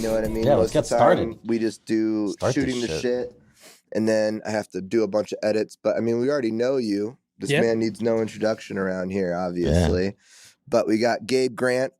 know what I mean? Yeah, Most let's get of the time, started. we just do shooting the shit, and then I have to do a bunch of edits. But I mean, we already know you. This man needs no introduction around here, obviously. Yeah. But we got Gabe Grant,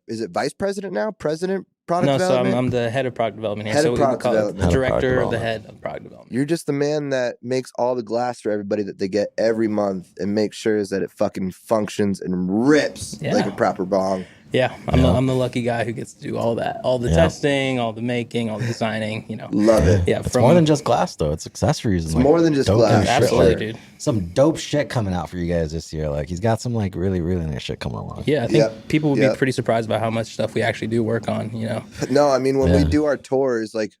is it vice president now? President? Product development? So I'm the head of product development here. Head of product development. Director of the head of product development. You're just the man that makes all the glass for everybody that they get every month and makes sure that it fucking functions and rips like a proper bong. Yeah, I'm the lucky guy who gets to do all that, all the testing, all the making, all the designing. You know, love it. Yeah, it's more than just glass though; it's accessories. It's more than just glass. Absolutely, dude. Some dope shit coming out for you guys this year. Like he's got some like really nice shit coming along. Yeah, I think people would be pretty surprised about how much stuff we actually do work on. You know, no, I mean when we do our tours, like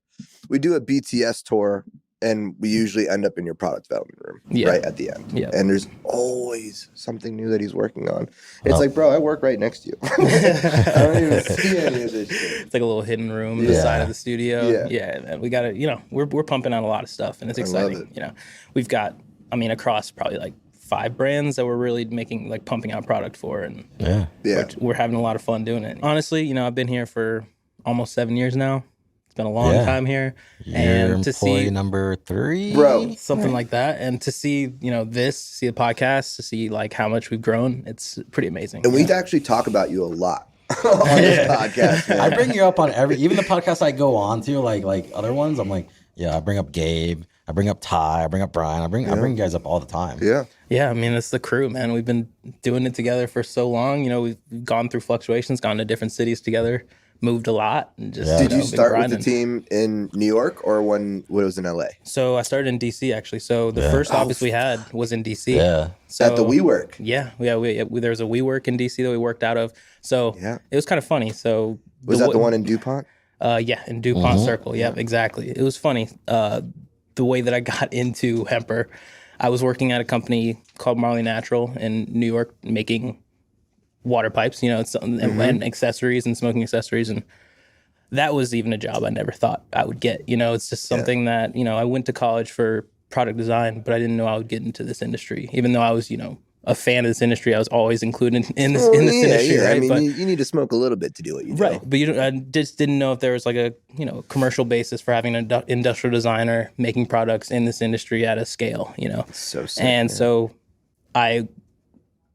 we do a BTS tour. And we usually end up in your product development room right at the end. Yeah. And there's always something new that he's working on. It's like, bro, I work right next to you. I don't even see any of this shit. It's like a little hidden room on the side of the studio. Yeah. And we got to, you know, we're pumping out a lot of stuff and it's exciting. Love it. You know, we've got, I mean, across probably like 5 brands that we're really pumping out product for. And we're having a lot of fun doing it. Honestly, you know, I've been here for almost 7 years now. It's been a long time here. And to see number 3, bro, something like that. And to see, you know, see the podcast, to see like how much we've grown, it's pretty amazing. And we actually talk about you a lot on this podcast. Man. I bring you up on even the podcast I go on to, like other ones. I'm like, I bring up Gabe, I bring up Ty, I bring up Brian, I bring you guys up all the time. Yeah, I mean, it's the crew, man. We've been doing it together for so long. You know, we've gone through fluctuations, gone to different cities together. Moved a lot. And just, Did you start with the team in New York or when it was in LA? So I started in DC actually. So the first office we had was in DC. Yeah. So, at the WeWork. Yeah. There was a WeWork in DC that we worked out of. So it was kind of funny. So was that the one in DuPont? Yeah, in DuPont Circle. Yeah, exactly. It was funny. The way that I got into Hemper, I was working at a company called Marley Natural in New York making water pipes, you know, and accessories and smoking accessories. And that was even a job I never thought I would get. You know, it's just something that, you know, I went to college for product design, but I didn't know I would get into this industry. Even though I was, you know, a fan of this industry, I was always included in this industry, right? I mean, you need to smoke a little bit to do what you do. Right, but I just didn't know if there was like a, you know, commercial basis for having an industrial designer making products in this industry at a scale, you know. So sick, and so I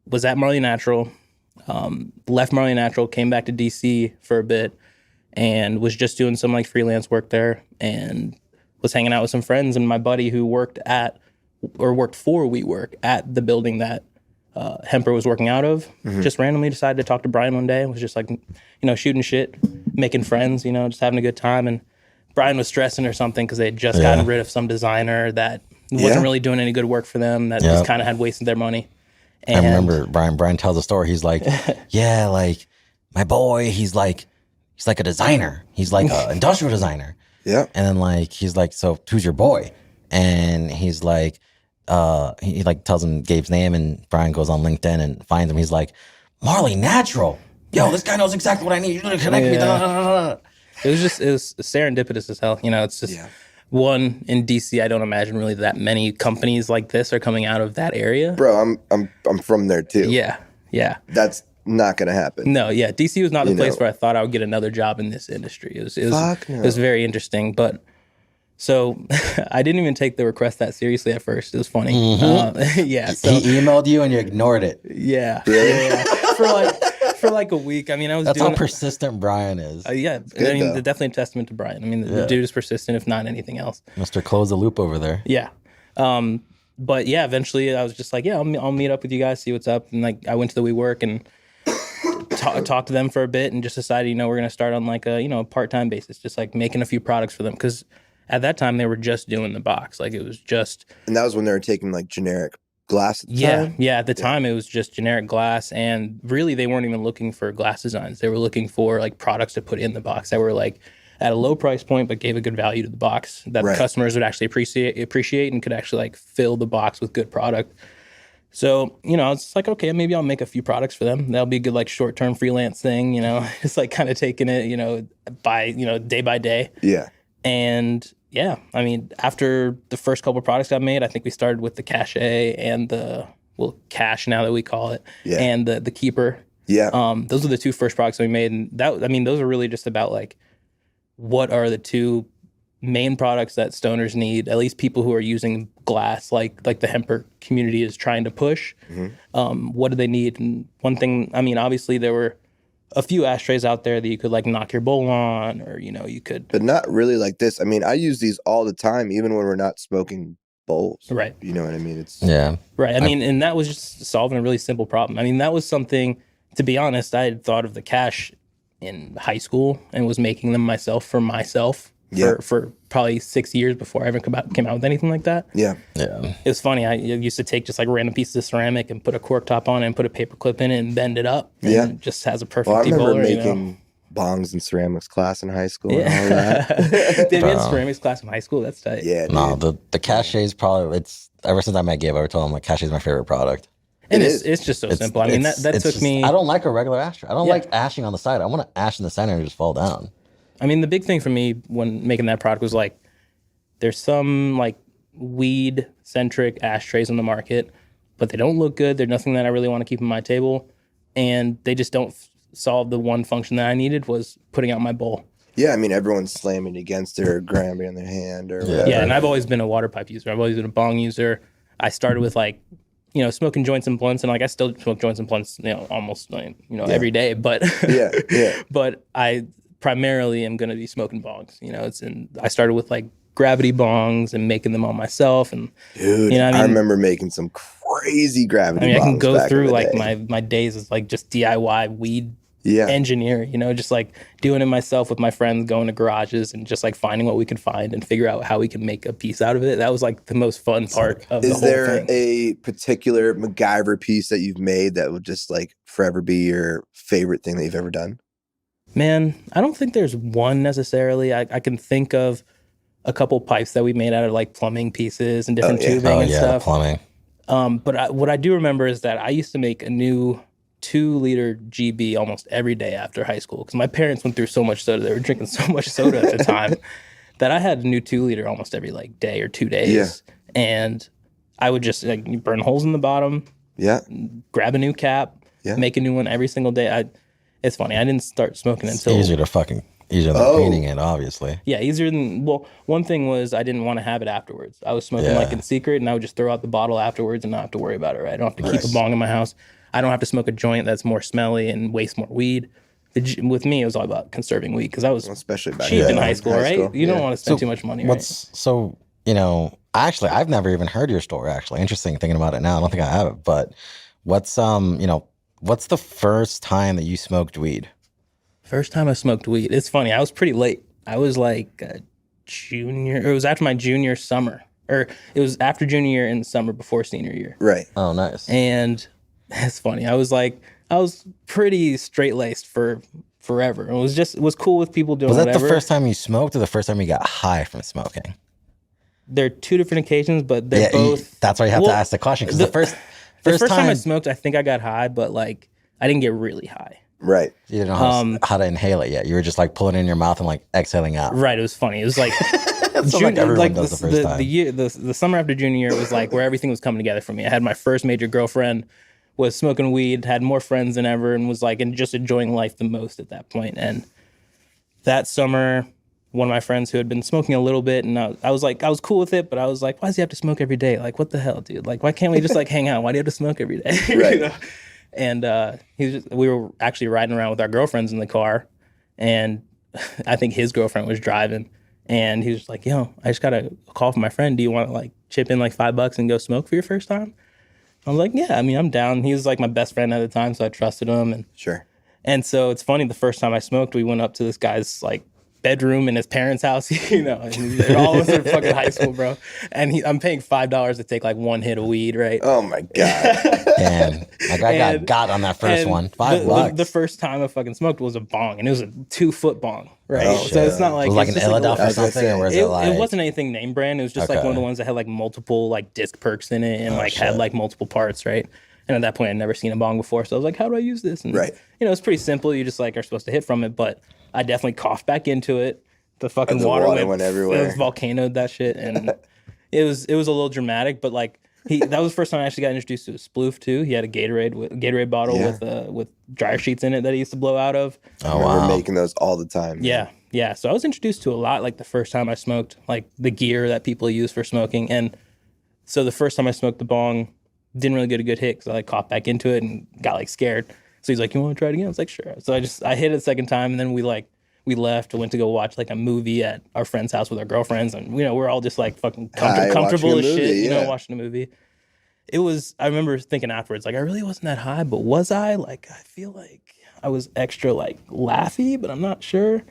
was at Marley Natural, left Marley Natural, came back to DC for a bit, and was just doing some like freelance work there, and was hanging out with some friends. And my buddy who worked for WeWork at the building that Hemper was working out of, just randomly decided to talk to Brian one day. And was just like, you know, shooting shit, making friends, you know, just having a good time. And Brian was stressing or something because they had just gotten rid of some designer that wasn't really doing any good work for them, that just kind of had wasted their money. And I remember Brian tells a story. He's like, yeah, like my boy, he's like a designer. He's like an industrial designer. Yeah. And then like, he's like, so who's your boy? And he's like, he like tells him Gabe's name, and Brian goes on LinkedIn and finds him. He's like, Marley Natural. Yo, this guy knows exactly what I need. You need to connect me. It was serendipitous as hell. You know, it's just one in DC. I don't imagine really that many companies like this are coming out of that area. Bro, I'm from there too. Yeah. That's not gonna happen. No, yeah. DC was not the place where I thought I would get another job in this industry. It was very interesting, but. So I didn't even take the request that seriously at first. It was funny. So, he emailed you and you ignored it. Yeah. For like a week. I mean, That's how persistent Brian is. Good, I mean, definitely a testament to Brian. I mean, the dude is persistent, if not anything else. Mr. Close the Loop over there. Yeah. But yeah, eventually I was just like, I'll meet up with you guys, see what's up. And like, I went to the WeWork and talked to them for a bit and just decided, you know, we're going to start on like a, you know, part-time basis, just like making a few products for them. Because at that time, they were just doing the box. Like, it was just... And that was when they were taking, like, generic glass at the time? Yeah. At the time, it was just generic glass. And really, they weren't even looking for glass designs. They were looking for, like, products to put in the box that were, like, at a low price point, but gave a good value to the box that the customers would actually appreciate and could actually, like, fill the box with good product. So, you know, it's like, okay, maybe I'll make a few products for them. That'll be a good, like, short-term freelance thing, you know? It's, like, kind of taking it, you know, day by day. Yeah. And yeah, I mean, after the first couple of products got made, I think we started with the Cachet and Cash now that we call it, and the Keeper. Yeah. Those are the 2 first products we made, and those are really just about like what are the two main products that stoners need, at least people who are using glass, like the HEMPER community is trying to push. What do they need? And one thing, I mean, obviously there were a few ashtrays out there that you could like knock your bowl on, or, you know, you could. But not really like this. I mean, I use these all the time, even when we're not smoking bowls. Right. You know what I mean? It's Right. I mean, and that was just solving a really simple problem. I mean, that was something, to be honest, I had thought of the cash in high school and was making them myself for probably 6 years before I ever came out with anything like that. Yeah. It was funny. I used to take just like random pieces of ceramic and put a cork top on it and put a paper clip in it and bend it up. And it just has a perfect I remember debowler, making bongs in ceramics class in high school and all that. Did you have ceramics class in high school? That's tight. Yeah. No, the cachet is probably, it's ever since I met Gabe, I told him like cachet is my favorite product. And it's just so simple. I mean, that took just, me. I don't like a regular ashtray. I don't like ashing on the side. I want to ash in the center and just fall down. I mean, the big thing for me when making that product was like, there's some like weed centric ashtrays on the market, but they don't look good. They're nothing that I really want to keep on my table, and they just don't solve the one function that I needed, was putting out my bowl. Yeah, I mean, everyone's slamming against it or grabbing in their hand or whatever. Yeah, and I've always been a water pipe user. I've always been a bong user. I started with like, you know, smoking joints and blunts, and like I still smoke joints and blunts, you know, almost like, you know, every day. But but I primarily am going to be smoking bongs. You know, I started with like gravity bongs and making them all myself. And dude, you know, I remember making some crazy gravity. I mean, bongs I can go through like day. my days as like just DIY weed engineer. You know, just like doing it myself with my friends, going to garages and just like finding what we could find and figure out how we can make a piece out of it. That was like the most fun part of the whole thing. Is there a particular MacGyver piece that you've made that would just like forever be your favorite thing that you've ever done? Man, I don't think there's one necessarily. I can think of a couple pipes that we made out of like plumbing pieces and different tubing and stuff. Plumbing. But what I do remember is that I used to make a new 2-liter GB almost every day after high school, because my parents went through so much soda. They were drinking so much soda at the time that I had a new 2-liter almost every like day or 2 days. And I would just like burn holes in the bottom. Grab a new cap. Make a new one every single day. It's funny. I didn't start smoking until easier than painting it, obviously. Yeah, easier than, well, one thing was I didn't want to have it afterwards. I was smoking like in secret, and I would just throw out the bottle afterwards and not have to worry about it, right? I don't have to keep a bong in my house. I don't have to smoke a joint that's more smelly and waste more weed. With me, it was all about conserving weed, because I was especially back cheap in high school, right? You don't want to spend too much money, right? So, you know, actually, I've never even heard your story, actually. Interesting thinking about it now. I don't think I have it, but what's, you know, what's the first time that you smoked weed? First time I smoked weed. It's funny. I was pretty late. I was like a junior. It was after my junior summer. Or it was after junior year and summer before senior year. Right. Oh, nice. And it's funny. I was pretty straight-laced for forever. It was cool with people doing whatever. Was that the first time you smoked or the first time you got high from smoking? They're two different occasions, but they're both. That's why you have to ask the question, because the first time I smoked, I think I got high, but like I didn't get really high. Right. You didn't know how to inhale it yet. You were just like pulling it in your mouth and like exhaling out. Right. It was funny. It was like the summer after junior year was like where everything was coming together for me. I had my first major girlfriend, was smoking weed, had more friends than ever, and was like just enjoying life the most at that point. And that summer, one of my friends who had been smoking a little bit, and I was cool with it, but I was like, why does he have to smoke every day? Like, what the hell, dude? Like, why can't we just like hang out? Why do you have to smoke every day? Right. You know? And we were actually riding around with our girlfriends in the car, and I think his girlfriend was driving, and he was like, yo, I just got a call from my friend. Do you want to like chip in like $5 and go smoke for your first time? I was like, yeah, I mean, I'm down. He was like my best friend at the time, so I trusted him. And sure. And so it's funny, the first time I smoked, we went up to this guy's like bedroom in his parents' house, you know, and all of us are fucking high school, bro. And I'm paying $5 to take like one hit of weed, right? Oh my God. Damn. Like I got on that first one. $5. The first time I fucking smoked was a bong, and it was a 2-foot bong, right? Oh, so it's not like, it was like an Eladolf or something, or was it like... It wasn't anything name brand. It was just like one of the ones that had like multiple like disc perks in it and had like multiple parts, right? And at that point, I'd never seen a bong before, so I was like, how do I use this? And, you know, it's pretty simple. You just like are supposed to hit from it, but I definitely coughed back into it. The fucking water went everywhere. It was volcanoed that shit, and it was a little dramatic, but like that was the first time I actually got introduced to a sploof too. He had a Gatorade bottle with dryer sheets in it that he used to blow out of. I remember making those all the time. Yeah, yeah, so I was introduced to a lot, like the first time I smoked, like the gear that people use for smoking. And so the first time I smoked the bong, didn't really get a good hit because I like caught back into it and got like scared. So he's like, you want to try it again? I was like, sure. So I hit it a second time, and then we left and went to go watch like a movie at our friend's house with our girlfriends. And, we're all just like fucking comfortable as shit, watching a movie. I remember thinking afterwards, like, I really wasn't that high, but was I? Like, I feel like I was extra like laughy, but I'm not sure.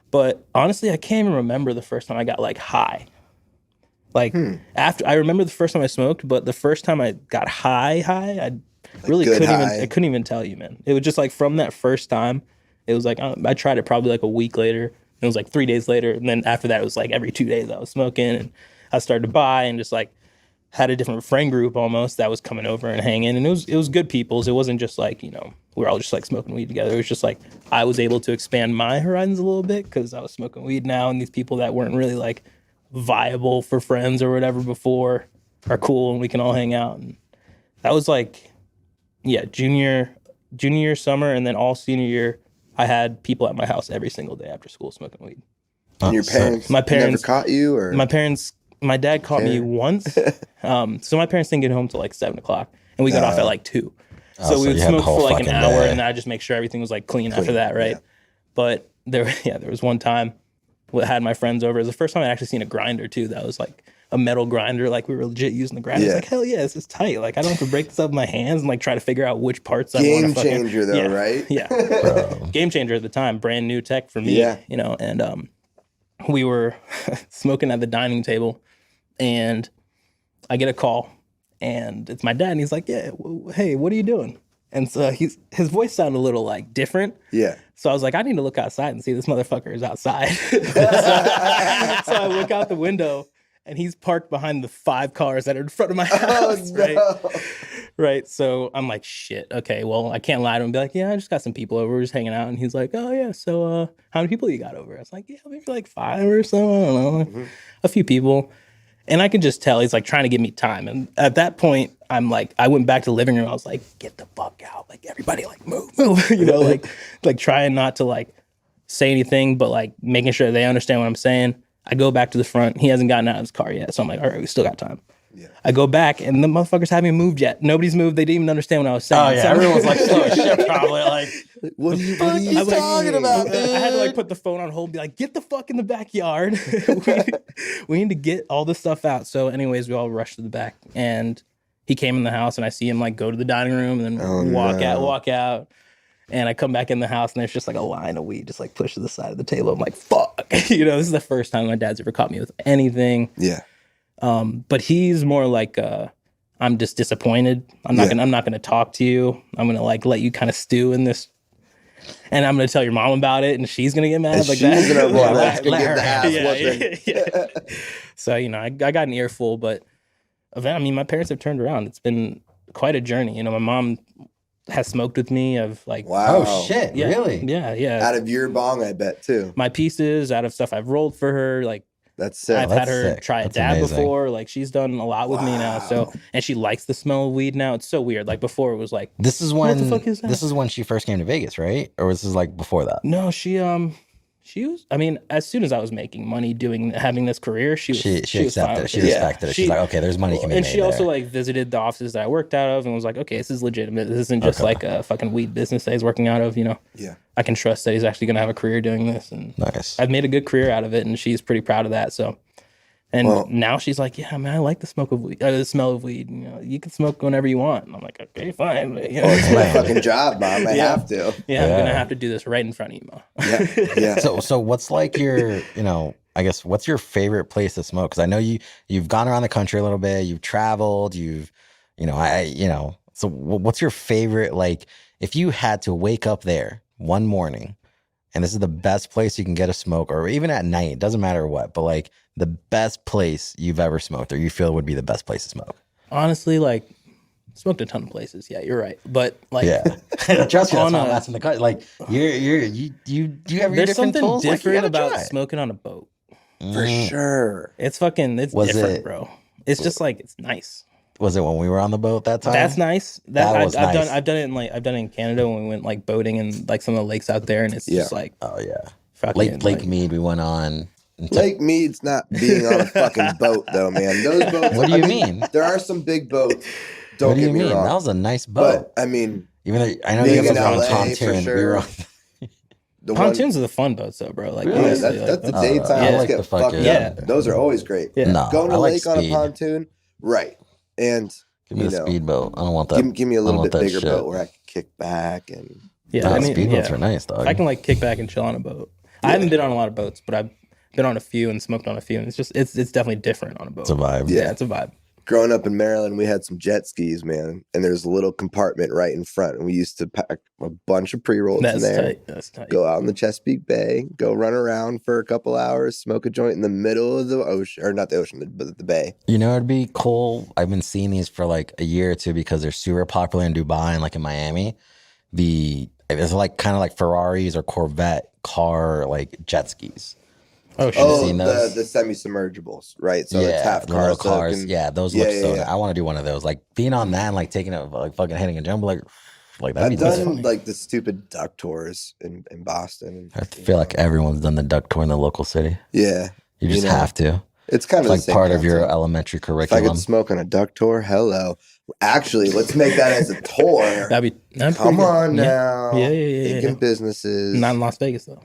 But honestly, I can't even remember the first time I got like high. Like after, I remember the first time I smoked, but the first time I got high, I really couldn't even tell you, man. It was just like from that first time, it was like, I tried it probably like a week later. It was like 3 days later. And then after that, it was like every 2 days I was smoking, and I started to buy and just like had a different friend group almost that was coming over and hanging. And it was good peoples. It wasn't just like, we were all just like smoking weed together. It was just like I was able to expand my horizons a little bit because I was smoking weed now, and these people that weren't really like viable for friends or whatever before are cool, and we can all hang out. And that was like, junior year summer, and then all senior year, I had people at my house every single day after school smoking weed. And your parents never caught you, or my dad caught me once. So my parents didn't get home till like 7:00, and we got off at like 2. So we would smoke for like an hour, and then I just make sure everything was like clean after that, right? Yeah. But there was one time I had my friends over. It was the first time I'd actually seen a grinder too. That was like a metal grinder, like we were legit using the grinder. I was like, hell yeah, this is tight. Like I don't have to break this up with my hands and like try to figure out which parts I want to fucking... Game changer though, right? Yeah. Game changer at the time, brand new tech for me, and we were smoking at the dining table, and I get a call, and it's my dad, and he's like, yeah, hey, what are you doing? And so his voice sounded a little like different. Yeah. So I was like, I need to look outside and see this motherfucker is outside. So I look out the window, and he's parked behind the 5 cars that are in front of my house. No. Right. Right. So I'm like, shit. Okay. Well, I can't lie to him and be like, yeah, I just got some people over. We're just hanging out. And he's like, oh yeah. So how many people you got over? I was like, yeah, maybe like 5 or so. I don't know. A few people. And I can just tell he's like trying to give me time. And at that point, I'm like, I went back to the living room. I was like, get the fuck out. Like everybody like move. like trying not to like say anything, but like making sure they understand what I'm saying. I go back to the front. He hasn't gotten out of his car yet. So I'm like, all right, we still got time. Yeah. I go back, and the motherfuckers haven't even moved yet. Nobody's moved. They didn't even understand what I was saying. Oh, yeah. So everyone's like, slow as shit, probably. Like, what are you talking about, dude? I had to like put the phone on hold and be like, get the fuck in the backyard. we need to get all this stuff out. So anyways, we all rushed to the back, and he came in the house, and I see him like go to the dining room and then walk out. And I come back in the house, and there's just like a line of weed just like pushed to the side of the table. I'm like, fuck. This is the first time my dad's ever caught me with anything. Yeah. But he's more like, I'm just disappointed. I'm not gonna talk to you. I'm gonna like let you kind of stew in this, and I'm gonna tell your mom about it, and she's gonna get mad. And like she's gonna let her the ass. Yeah. So I got an earful, but my parents have turned around. It's been quite a journey. My mom has smoked with me. Of like, wow, oh shit, yeah, really? Yeah. Out of your bong, I bet too. My pieces, out of stuff I've rolled for her, like. That's sick. I've had her try a dab before. Like she's done a lot with me now. So, and she likes the smell of weed now. It's so weird. Like before, it was like, what the fuck is that? This is when she first came to Vegas, right? Or was this like before that? No, she was. As soon as I was making money having this career, she accepted it. She respected it. She's like, okay, there's money can be made. And she also like visited the offices that I worked out of and was like, okay, this is legitimate. This isn't just like a fucking weed business that he's working out of. Yeah. I can trust that he's actually going to have a career doing this. And nice. I've made a good career out of it, and she's pretty proud of that. So. And now she's like, yeah, man, I like the smoke of weed, the smell of weed. You can smoke whenever you want. And I'm like, okay, fine. It's my fucking job, Mom. I have to. Yeah, I'm gonna have to do this right in front of you, Mom. Yeah. So what's like your, I guess, what's your favorite place to smoke? Because I know you've gone around the country a little bit. You've traveled. So what's your favorite? Like, if you had to wake up there one morning, and this is the best place you can get a smoke, or even at night, it doesn't matter what, but like the best place you've ever smoked or you feel would be the best place to smoke. Honestly, like smoked a ton of places. Yeah, you're right. But like, trust me, that's why I'm asking the question. Like, you have your there's different something tools? different like, about smoking on a boat. For sure. It's different, bro. It's just like, it's nice. Was it when we were on the boat that time? That's nice. That was nice. I've done it in Canada when we went like boating and like some of the lakes out there, and it's just like, oh yeah, Lake Mead, we went on. Lake Mead's not being on a fucking boat, though, man. Those boats. What do you mean? There are some big boats. Don't what do you get me mean? wrong. That was a nice boat. But I mean, even though I know you guys were on LA, pontoon, sure. we were on. Pontoons are the fun boats, though, bro. Like, really? honestly, That's the like, daytime. I Let's like get the fucked fucking. up. Yeah. Those are always great. Yeah. No, Going to I like lake on a speed. pontoon, right? And Give me the speedboat. I don't want that. give me a little bit bigger shit. boat where I can kick back and. yeah, I mean, speedboats are nice, dog. If I can like kick back and chill on a boat. I haven't been on a lot of boats, but I've been on a few and smoked on a few, and it's definitely different on a boat. It's a vibe. Yeah, it's a vibe. Growing up in Maryland, we had some jet skis, man, and there's a little compartment right in front, and we used to pack a bunch of pre-rolls in there. That's tight. Go out in the Chesapeake Bay, go run around for a couple hours, smoke a joint in the middle of the ocean, or not the ocean, but the bay. You know, it'd be cool. I've been seeing these for like a year or two because they're super popular in Dubai and like in Miami. It's like kind of like Ferraris or Corvette car like jet skis. Oh, shit. The semi-submergibles, right? So it's half the car, little so cars. Those look so. yeah. I want to do one of those. Like being on that and like taking it, like fucking hitting a jump, like that'd I've be done funny. like the stupid duck tours in Boston. I feel like everyone's done the duck tour in the local city. Yeah, You just have to. It's kind of like the same part of your concept. elementary If I curriculum. could smoke on a duck tour, hello. Actually, let's make that as a tour. That'd Come pretty on good. now. Yeah. Thinking businesses. Not in Las Vegas though.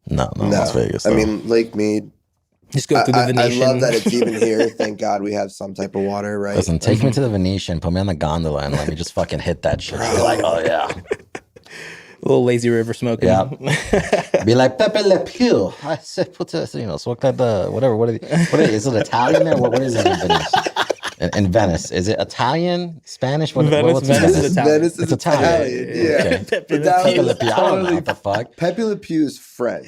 No, Las Vegas. Though. I mean, Lake Mead. Just go through the I Venetian. love that it's even here. Thank God we have some type of water, right? Listen, take me to the Venetian, put me on the gondola, and let me just fucking hit that shit. Be like, oh yeah. A little lazy river smoking. Yeah. Be like Pepe Le Pew. I said, smoke that whatever. What is it? Italian there? What is it in Venice? In Venice, is it Italian, Spanish? What's Venice in is Italian. Venice is It's Italian. Yeah. Okay. Pepe Le That Pew. was Pepe Le Pew. I don't know what the fuck. Pepe Le Pew is French.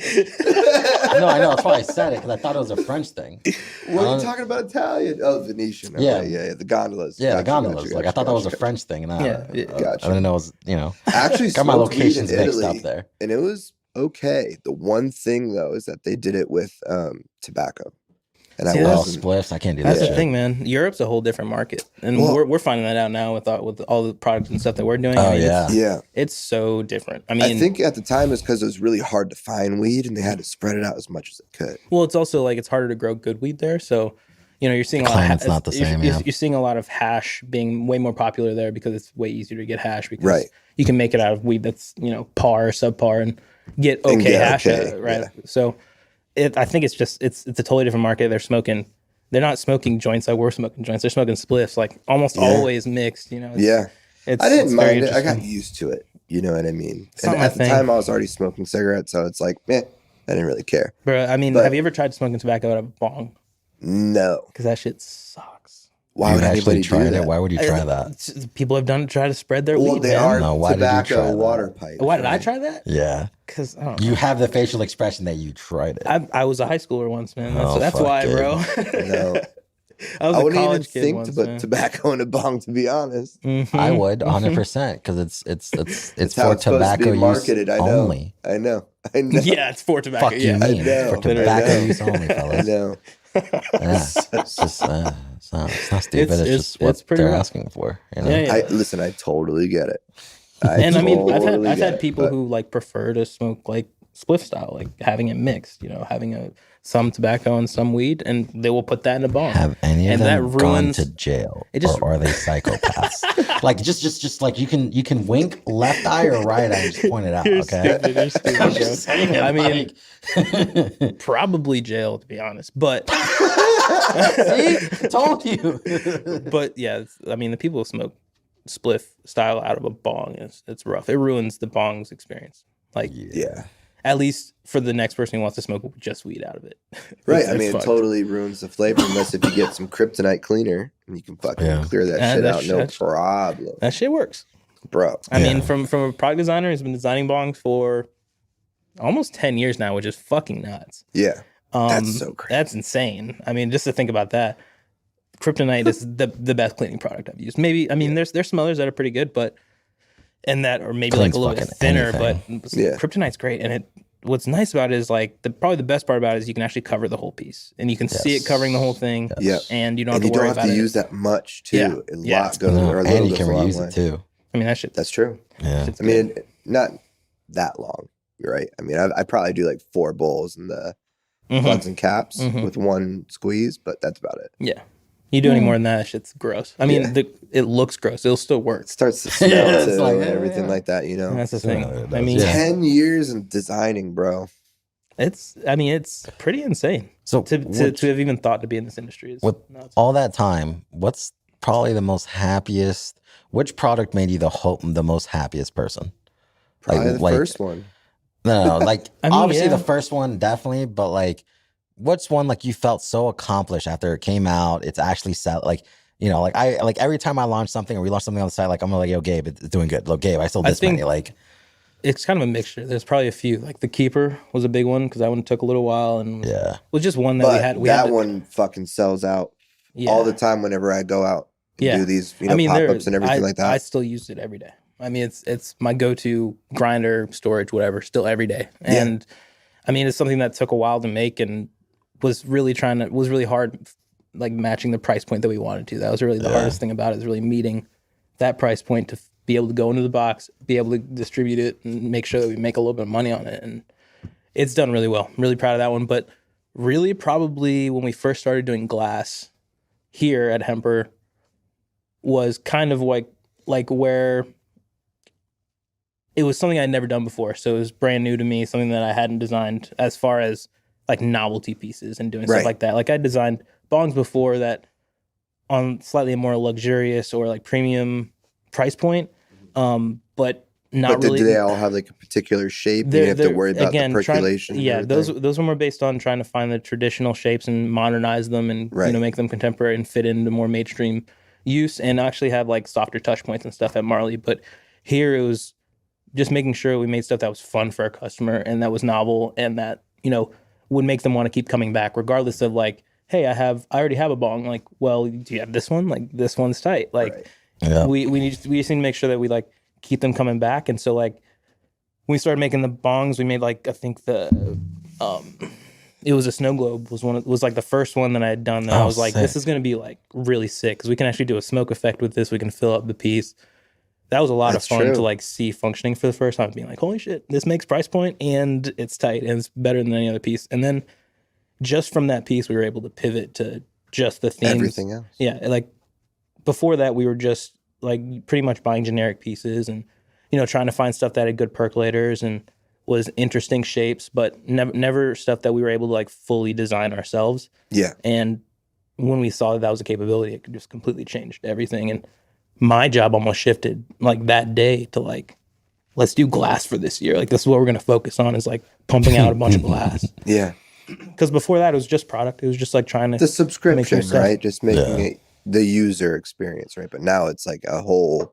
No, I know. That's why I said it because I thought it was a French thing. What are you talking about? Italian? Oh, Venetian. Okay, yeah. The gondolas. Yeah, Gotcha, the gondolas. gotcha, like I thought that was a gotcha. French thing, and Yeah, Gotcha. I didn't know it was. I actually got my smoked weed locations in mixed Italy, up there. and it was okay. The one thing though is that they did it with tobacco, and See, I Well, wasn't. spliffs. I can't do That's that. the thing, man. Europe's a whole different market, and we're finding that out now with all the products and stuff that we're doing. Oh, I mean, yeah. Yeah, it's so different. I I mean, think at the time it's because it was really hard to find weed, and they had to spread it out as much as they could. well, it's also like it's harder to grow good weed there. So, you're seeing a lot. Climate's not the same, yeah. You're seeing a lot of hash being way more popular there because it's way easier to get hash because Right. you can make it out of weed that's par, subpar, and get okay hash out of it, right? yeah. So, I think it's a totally different market. They're not smoking joints like we're smoking joints. They're smoking spliffs, like almost always mixed. I didn't it's very mind it. I got interesting. used to it. You know what I mean? not And my at the thing. time, I was already smoking cigarettes, so it's like, I didn't really care. Bro, I mean, But- have you ever tried smoking tobacco out of a bong? No. Because that shit sucks. Why You would actually anybody do tried that? it? Why would you try that? People have done it to try to spread their Well, weed. they man. are No, why did you try tobacco that? water pipes. Why did I right? try that? Yeah. Because I don't You know. have the facial expression that you tried it. I was a high schooler once, man. Oh, That's fuck, why, Gabe. bro. No. I was I a wouldn't even college kid think once, to put man. tobacco in a bong, to be honest. I would 100% because it's That's how for it's supposed to tobacco be marketed. use I know. only. I know. Yeah, it's for tobacco. Fuck yeah. you mean know. for I tobacco know. use only, I fellas. know. Yeah. It's just it's not stupid. It's, just what it's pretty they're rough. asking for. You know? Yeah. Listen, I totally get it. And I mean, I've totally had get it, people but- who like prefer to smoke like spliff style, like having it mixed. Having some tobacco and some weed, and they will put that in a bong. Have any of And them that gone ruins- to jail, It just- or are they psychopaths? Like just like you can wink left eye or right eye and just point it out. You're Okay. stupid, you're stupid, I'm bro. just saying, I mean, like- probably jail to be honest, but See? Told you. but yeah, the people who smoke spliff style out of a bong it's rough. It ruins the bong's experience. Like Yeah. at least for the next person who wants to smoke just weed out of it. Right. It's I mean, it fucked. totally ruins the flavor unless if you get some kryptonite cleaner and you can fucking clear that Yeah, shit that out. shit- No that- problem. That shit works. Bro. I mean, Yeah. from a product designer who's been designing bongs for almost 10 years now, which is fucking nuts. Yeah. That's so crazy. That's insane. I mean, just to think about that, kryptonite is the best cleaning product I've used. Maybe, I mean, there's some others that are pretty good, or maybe like Cleans a little bit fucking thinner, anything. but Yeah. kryptonite's great. And what's nice about it is like probably the best part about it is you can actually cover the whole piece and you can see it Yes. covering the whole thing. Yeah. And you don't And have you to worry don't have about to it. use that much too. Yeah. A Yeah. lot goes No, or a little and you goes can a long reuse way. it too. I mean, that shit. That's true. Yeah. I mean, not that long. right? I mean, I probably do like 4 bowls in the blunts and caps with 1 squeeze, but that's about it. Yeah. You do any more than that, shit's gross. I mean, it looks gross. It'll still work. It starts to smell too, like, and everything like that, you know? And that's the thing. I mean, 10 years in designing, bro. It's pretty insane. So to have even thought to be in this industry is with nuts. All that time, what's probably the most happiest, which product made you the most happiest person? Probably the first one. No, like I mean, obviously the first one, definitely, but like what's one like you felt so accomplished after it came out? It's actually set like, you know, like every time I launch something or we launch something on the site, like I'm like, yo, Gabe, it's doing good. Look, Gabe, I sold this many. Like it's kind of a mixture. There's probably a few. Like the Keeper was a big one because that one took a little while and was just one that we had. One fucking sells out all the time whenever I go out and do these, you know, pop-ups and everything like that. I still use it every day. I mean, it's my go-to grinder, storage, whatever, still every day. And I mean, it's something that took a while to make and was really hard, like matching the price point that we wanted to. That was really the hardest thing about it, is really meeting that price point to be able to go into the box, be able to distribute it and make sure that we make a little bit of money on it. And it's done really well. I'm really proud of that one. But really probably when we first started doing glass here at HEMPER was kind of like where it was something I'd never done before. So it was brand new to me, something that I hadn't designed as far as like novelty pieces and doing stuff like that. Like I designed bongs before that on slightly more luxurious or like premium price point, but not really. Do they all have like a particular shape? You have to worry about the percolation. Those were more based on trying to find the traditional shapes and modernize them and you know, make them contemporary and fit into more mainstream use, and actually have like softer touch points and stuff at Marley. But here it was just making sure we made stuff that was fun for our customer and that was novel and that, you know, would make them want to keep coming back, regardless of like, hey, I already have a bong. Like, well, do you have this one? Like, this one's tight. Like, we just need to make sure that we like keep them coming back. And so like when we started making the bongs, we made like, I think it was a snow globe was like the first one that I had done that I was like, this is going to be like really sick because we can actually do a smoke effect with this. We can fill up the piece. That was a lot of fun to like see functioning for the first time, being like, holy shit, this makes price point and it's tight and it's better than any other piece. And then just from that piece, we were able to pivot to just the themes. Everything else. Yeah. Like before that, we were just like pretty much buying generic pieces and, you know, trying to find stuff that had good percolators and was interesting shapes, but never stuff that we were able to like fully design ourselves. Yeah. And when we saw that was a capability, it could just completely change everything. And my job almost shifted like that day to like, let's do glass for this year. Like this is what we're going to focus on, is like pumping out a bunch of glass. Yeah. Because before that, it was just product. It was just like trying to the subscription, right? Just making it the user experience, right? But now it's like a whole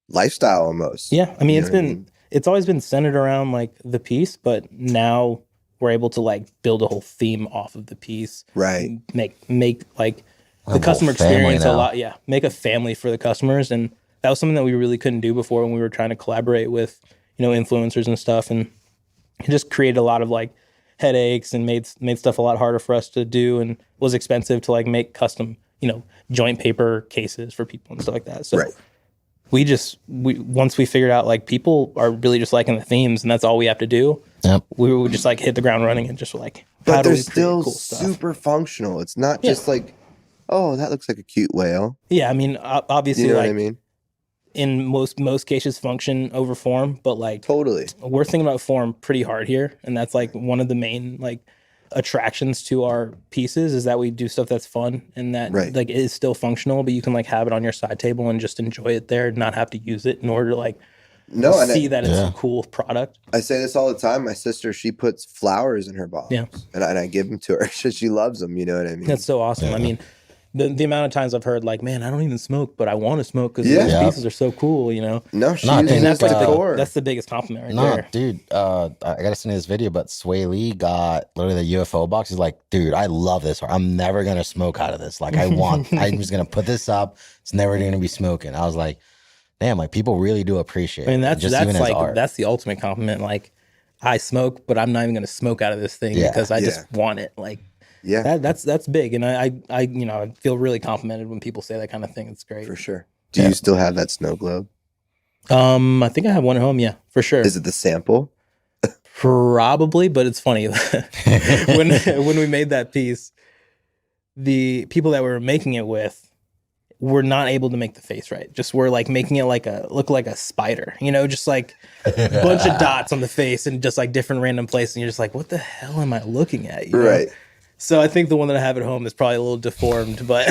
lifestyle almost. Yeah, I mean, it's always been centered around like the piece, but now we're able to like build a whole theme off of the piece, right? Make like the customer experience a lot. Yeah, make a family for the customers, and that was something that we really couldn't do before when we were trying to collaborate with, you know, influencers and stuff, and it just created a lot of like headaches and made stuff a lot harder for us to do, and was expensive to like make custom, you know, joint paper cases for people and stuff like that. So once we figured out like people are really just liking the themes and that's all we have to do. Yep. We would just like hit the ground running and just like, but they're still cool super functional. It's not just like, oh, that looks like a cute whale. Yeah, I mean, obviously, you know like, what I mean? In most cases, function over form, but like totally, we're thinking about form pretty hard here, and that's like one of the main like attractions to our pieces is that we do stuff that's fun and that like is still functional, but you can like have it on your side table and just enjoy it there, and not have to use it in order to like see that it's a cool product. I say this all the time. My sister, she puts flowers in her box, and I give them to her. She loves them. You know what I mean? That's so awesome. I mean, the amount of times I've heard like, man, I don't even smoke, but I want to smoke because these pieces are so cool, you know? No, that's the biggest compliment there. Dude, I got to send you this video, but Sway Lee got literally the UFO box. He's like, dude, I love this. I'm never going to smoke out of this. Like, I'm just going to put this up. It's never going to be smoking. I was like, damn, like people really do appreciate it. I mean, that's like, that's the ultimate compliment. Like, I smoke, but I'm not even going to smoke out of this thing because I just want it. Like, that's big, and I you know, I feel really complimented when people say that kind of thing. It's great for sure. Do you still have that snow globe? I think I have one at home. Yeah, for sure. Is it the sample? Probably, but it's funny. when we made that piece, the people that we were making it with were not able to make the face right. Just were like making it look like a spider, just like a bunch of dots on the face and just like different random places. And you're just like, what the hell am I looking at? Right. So I think the one that I have at home is probably a little deformed, but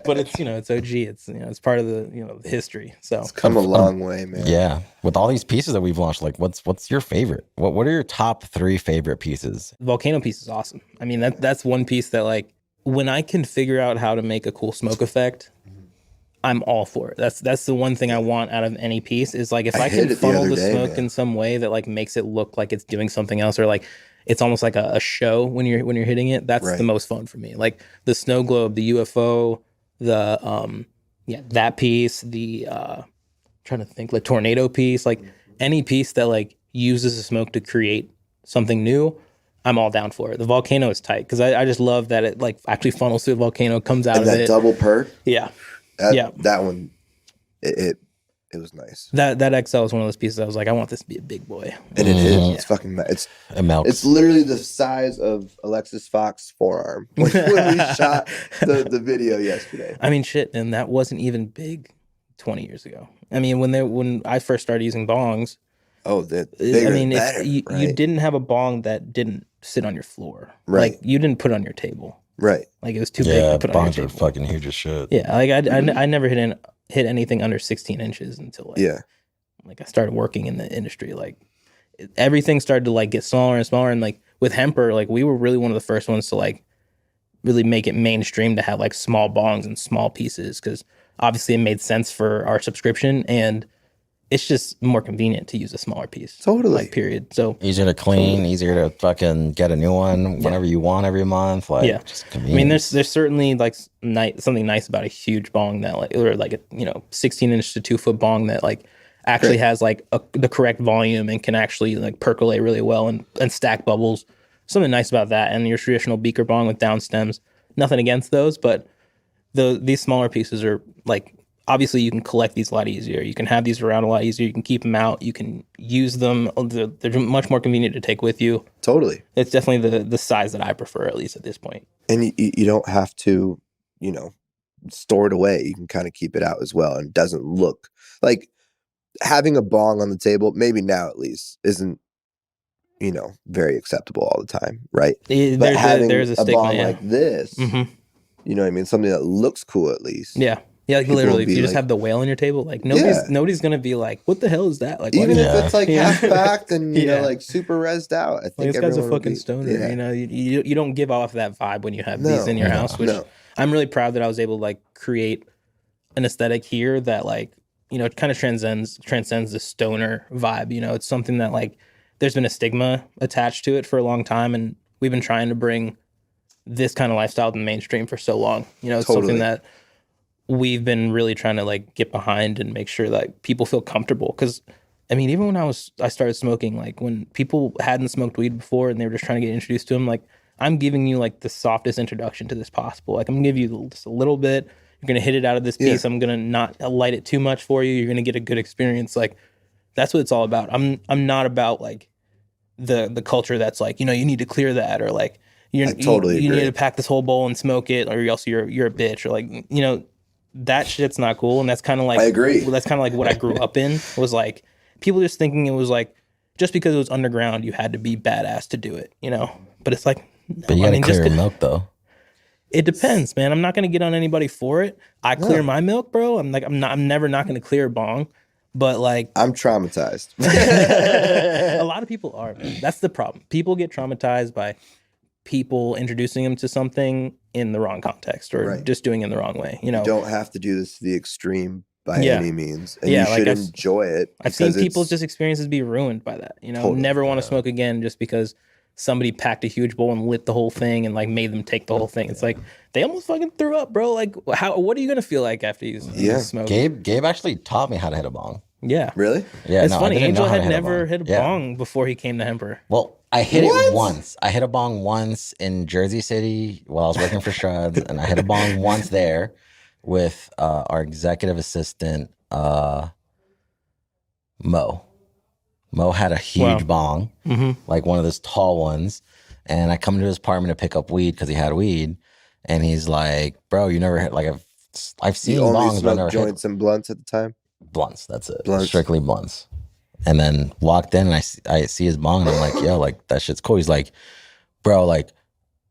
but it's it's OG. It's it's part of the the history. So it's come a long way, man. Yeah. With all these pieces that we've launched, like what's your favorite? What are your top 3 favorite pieces? The volcano piece is awesome. I mean that's one piece that like when I can figure out how to make a cool smoke effect, I'm all for it. That's the one thing I want out of any piece is like if I can funnel the smoke in some way that like makes it look like it's doing something else or like it's almost like a show when you're hitting it. That's the most fun for me. Like the snow globe, the UFO, the that piece, the trying to think, like tornado piece, like any piece that like uses the smoke to create something new, I'm all down for it. The volcano is tight because I just love that it like actually funnels through the volcano, comes out and of that it. Double perk. Yeah. That one, it was nice. That XL is one of those pieces I was like, I want this to be a big boy. And it is. It's fucking. It's literally the size of Alexis Fox's forearm when we shot the video yesterday. I mean, shit, and that wasn't even big 20 years ago. I mean, when I first started using bongs. Oh, bigger, I mean, better, you didn't have a bong that didn't sit on your floor. Right. Like you didn't put it on your table. Right. Like it was too big to put on your table. Bongs are fucking huge as shit. Yeah. Like I never hit anything under 16 inches until like I started working in the industry. Like everything started to like get smaller and smaller. And like with HEMPER, like we were really one of the first ones to like really make it mainstream to have like small bongs and small pieces. Cause obviously it made sense for our subscription and it's just more convenient to use a smaller piece. Totally. Like period. So easier to clean, easier to fucking get a new one whenever you want every month. Like just convenient. I mean, there's certainly like something nice about a huge bong that like, or like a 16-inch to 2-foot bong that like actually has like the correct volume and can actually like percolate really well and stack bubbles. Something nice about that. And your traditional beaker bong with down stems, nothing against those, but these smaller pieces are like, obviously you can collect these a lot easier. You can have these around a lot easier. You can keep them out. You can use them. They're much more convenient to take with you. Totally. It's definitely the size that I prefer, at least at this point. And you don't have to, store it away. You can kind of keep it out as well. And it doesn't look like having a bong on the table, maybe now at least, isn't, very acceptable all the time. Right. But having there's a stigma, bong like this, you know what I mean? Something that looks cool at least. Yeah. Yeah, like literally, if you just have the whale on your table, like nobody's gonna be like, "What the hell is that?" Like, even if it's like half packed and like super rezzed out, I think this guy's a fucking stoner. Yeah. You don't give off that vibe when you have these in your house. Which I'm really proud that I was able to like create an aesthetic here that like it kind of transcends the stoner vibe. It's something that like there's been a stigma attached to it for a long time, and we've been trying to bring this kind of lifestyle to the mainstream for so long. It's something that we've been really trying to like get behind and make sure that people feel comfortable. Cause I mean, even when I started smoking, like when people hadn't smoked weed before and they were just trying to get introduced to them, like I'm giving you like the softest introduction to this possible. Like I'm gonna give you just a little bit, you're gonna hit it out of this piece. I'm gonna not light it too much for you. You're gonna get a good experience. Like that's what it's all about. I'm not about like the culture that's like, you need to clear that or like you need to pack this whole bowl and smoke it or else you're a bitch or like, that shit's not cool. And that's kind of like, I agree. That's kind of like what I grew up in was like people just thinking it was like, just because it was underground, you had to be badass to do it, but it's like, no, but you gotta clear your milk though. It depends, man. I'm not going to get on anybody for it. I clear my milk, bro. I'm never not going to clear a bong, but like, I'm traumatized. A lot of people are, man. That's the problem. People get traumatized by people introducing them to something in the wrong context or just doing it in the wrong way. You don't have to do this to the extreme by any means. And you should enjoy it. I've seen people's just experiences be ruined by that. Totally. Never want to smoke again just because somebody packed a huge bowl and lit the whole thing and like made them take the whole thing. It's like they almost fucking threw up, bro. Like what are you gonna feel like after you smoke? Gabe actually taught me how to hit a bong. Yeah. Really? Yeah. It's funny. Angel had never hit a bong before he came to HEMPER. Well, I hit it once. I hit a bong once in Jersey City while I was working for Shreds, and I hit a bong once there with our executive assistant, Mo. Mo had a huge bong, like one of those tall ones. And I come into his apartment to pick up weed because he had weed. And he's like, bro, you never hit, like, I've seen bongs, but I never joints and blunts at the time? Blunts, that's it. Blunts. Strictly blunts. And then walked in and I see his bong and I'm like, yo, like, that shit's cool. He's like, bro, like,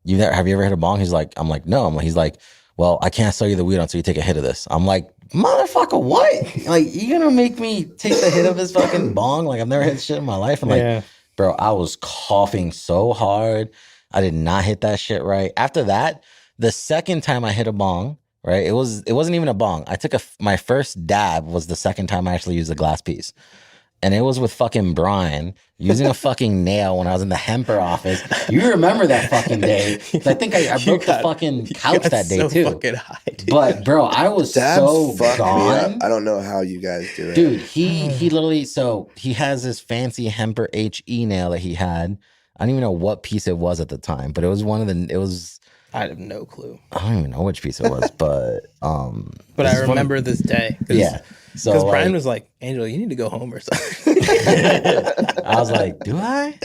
have you ever hit a bong? He's like, I'm like, no. He's like, well, I can't sell you the weed until you take a hit of this. I'm like, motherfucker, what? Like, you gonna make me take the hit of this fucking bong? Like, I've never hit shit in my life. I'm like, bro, I was coughing so hard. I did not hit that shit right. After that, the second time I hit a bong, right? It wasn't even a bong. I took my first dab was the second time I actually used a glass piece. And it was with fucking Brian using a fucking nail when I was in the HEMPER office. You remember that fucking day? I think I broke the fucking couch that day too. Fucking high, dude. But bro, I was so gone. I don't know how you guys do it, dude. He literally, so he has this fancy HEMPER HE nail that he had. I don't even know what piece it was at the time, but it was I have no clue. I don't even know which piece it was, but I remember this day. Yeah. So because Brian was like, Angela, you need to go home or something. I was like, do I?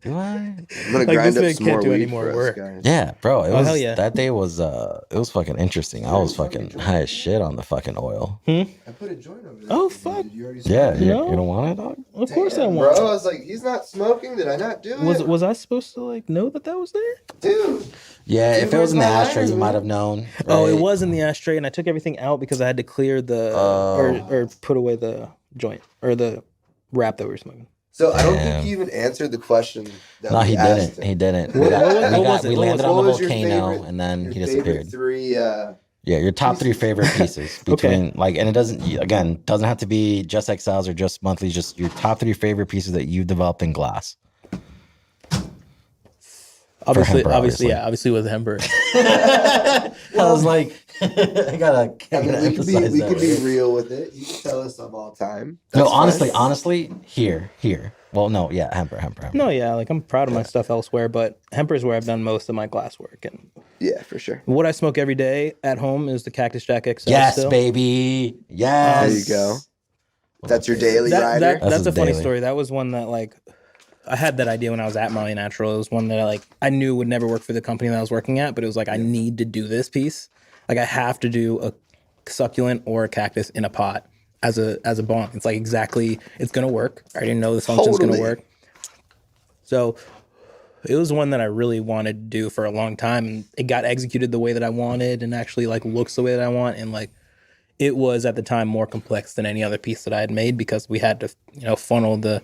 I'm gonna grind up some more weed for us, guys. Yeah, bro. It was hell yeah. That day was it was fucking interesting. I was fucking high as shit on the fucking oil. I put a joint over there. Oh fuck. You don't want it, dog? Of course I want it. Bro, I was like, he's not smoking. Did I not do it? Was I supposed to like know that was there? Dude. Yeah, if it was in the ashtray, you might have known. Right? Oh, it was in the ashtray, and I took everything out because I had to clear the or put away the joint or the wrap that we were smoking. So I don't think you even answered the question. No, he didn't. He didn't. We landed on the volcano, and then he disappeared. Your top 3 favorite pieces between and it doesn't have to be just XLs or just monthlies. Just your top 3 favorite pieces that you've developed in glass. Obviously with HEMPER. I was like, I gotta emphasize we could be real with it. You can tell us of all time. No, honestly, here. Well, no, yeah, HEMPER. No, yeah, like I'm proud of my stuff elsewhere, but HEMPER is where I've done most of my glass work. And yeah, for sure. What I smoke every day at home is the Cactus Jack XL. Yes, still. Baby. Yes. There you go. That's your daily rider. That's a funny story. That was one that like I had that idea when I was at Marley Natural. It was one that I knew would never work for the company that I was working at, but it was like I need to do this piece. Like I have to do a succulent or a cactus in a pot as a bong. It's like exactly, it's gonna work. I already know this function's gonna work. So it was one that I really wanted to do for a long time, and it got executed the way that I wanted, and actually like looks the way that I want, and like it was at the time more complex than any other piece that I had made because we had to funnel the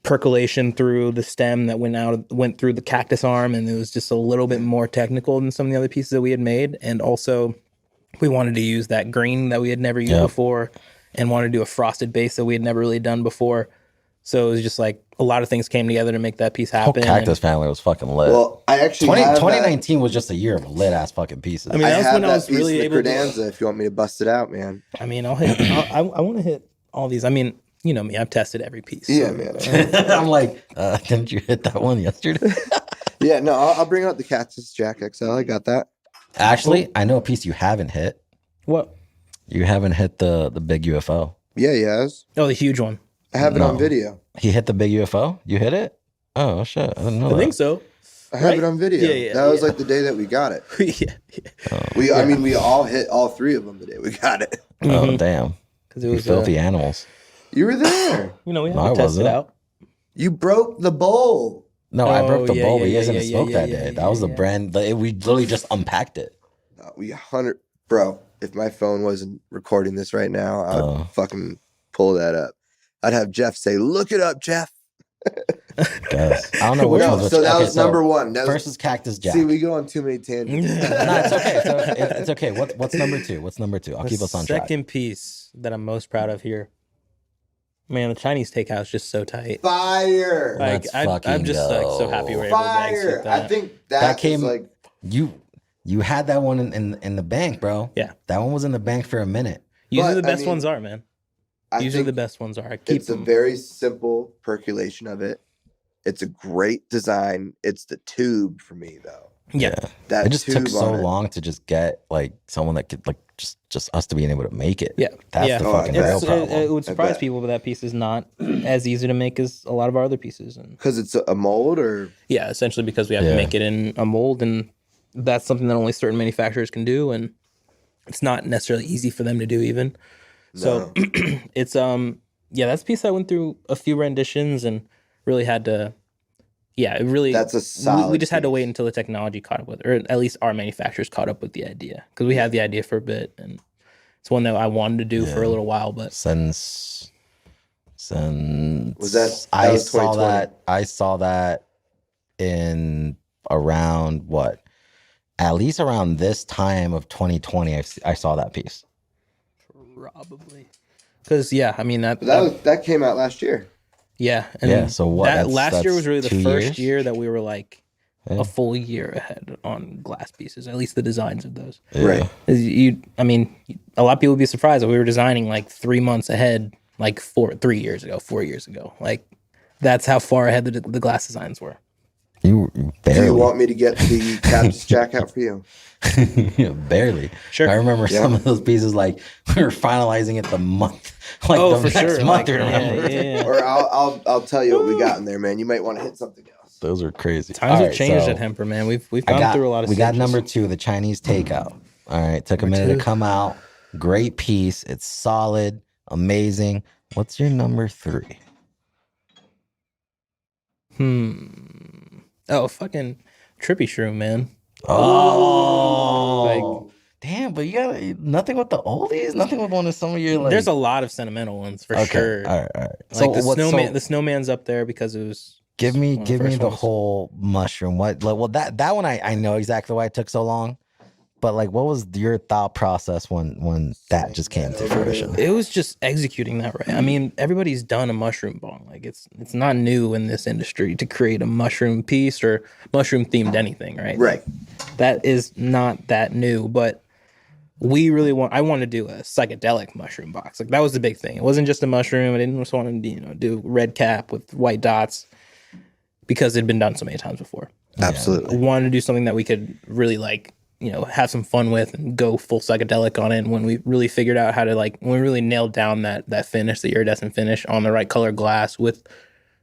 percolation through the stem that went through the cactus arm, and it was just a little bit more technical than some of the other pieces that we had made. And also we wanted to use that green that we had never used before, and wanted to do a frosted base that we had never really done before. So it was just like a lot of things came together to make that piece happen. The whole Cactus family was fucking lit. Well, I actually 2019 was just a year of lit ass fucking pieces. I mean, that's when I was really able to. If you want me to bust it out, man. I mean, I want to hit all these. I mean, you know me, I've tested every piece. Yeah, man. I'm like, didn't you hit that one yesterday? Yeah, no, I'll bring out the Cactus Jack XL. I got that. Actually, I know a piece you haven't hit. What? You haven't hit the big UFO. Yeah, he has. Oh, the huge one. I have it on video. He hit the big UFO? You hit it? Oh, shit. I didn't know that. I think so. I have it on video. Yeah, that was like the day that we got it. I mean, we all hit all 3 of them the day we got it. Oh, damn. Because it was filthy animals. You were there. We had to test it out. You broke the bowl. No, I broke the bowl, but you guys didn't smoke that day. That was the brand. We literally just unpacked it. Bro, if my phone wasn't recording this right now, I would fucking pull that up. I'd have Jeff say, "Look it up, Jeff." Guys, I don't know which one. So that was number 1. First is Cactus Jack. See, we go on too many tangents. No, it's okay. It's okay. What's number 2? What's number 2? I'll keep us on track. Second piece that I'm most proud of here. Man, the Chinese takeout's just so tight. Fire! Like I'm just like so happy we're able to execute that. I think that came like you had that one in the bank, bro. Yeah, that one was in the bank for a minute. Usually the best ones are, man. Usually the best ones are. It's a very simple percolation of it. It's a great design. It's the tube for me though. Yeah. That it just took tube so on it. long to just get like someone that could like just us to being able to make it. Yeah. That's the fucking real problem. It would surprise people, but that piece is not as easy to make as a lot of our other pieces. Because it's a mold, or yeah, essentially because we have to make it in a mold, and that's something that only certain manufacturers can do, and it's not necessarily easy for them to do even. So it's that's a piece I went through a few renditions and really had to. Yeah, it really. That's a solid. We just had to wait until the technology caught up with, or at least our manufacturers caught up with the idea, because we had the idea for a bit, and it's one that I wanted to do for a little while. But since was that I saw that in around what, at least around this time of 2020, I saw that piece. Probably, because I mean that came out last year. Yeah. And so what? Last year was really the first 2 years? year that we were like a full year ahead on glass pieces, at least the designs of those. Yeah. Right. I mean, a lot of people would be surprised that we were designing like 3 months ahead, like 4 years ago. Like, that's how far ahead the glass designs were. You barely. Do you want me to get the Cactus Jack out for you? Barely. Sure. I remember some of those pieces, like we were finalizing it the month, like the next month or whatever. Yeah. Or I'll tell you what we got in there, man. You might want to hit something else. Those are crazy. Times have changed at HEMPER, man. We've gone through a lot of. We got stages. number 2, the Chinese takeout. All right, took a minute to come out. Great piece. It's solid, amazing. What's your number 3? Oh, fucking Trippy Shroom, man. Oh, damn! But you got nothing with the oldies, nothing with one of some of your. Like... There's a lot of sentimental ones for sure. All right. Like the snowman's up there because it was. Give me the whole mushroom. What? Well, that one I know exactly why it took so long. But like, what was your thought process when that just came to fruition? It was just executing that right. I mean, everybody's done a mushroom bong. Like it's not new in this industry to create a mushroom piece or mushroom themed anything, right? Right. That is not that new, but I wanted to do a psychedelic mushroom box. Like that was the big thing. It wasn't just a mushroom. I didn't just want to do red cap with white dots because it'd been done so many times before. Absolutely. I wanted to do something that we could really like, have some fun with and go full psychedelic on it. And when we really figured out how to when we really nailed down that finish, the iridescent finish on the right color glass with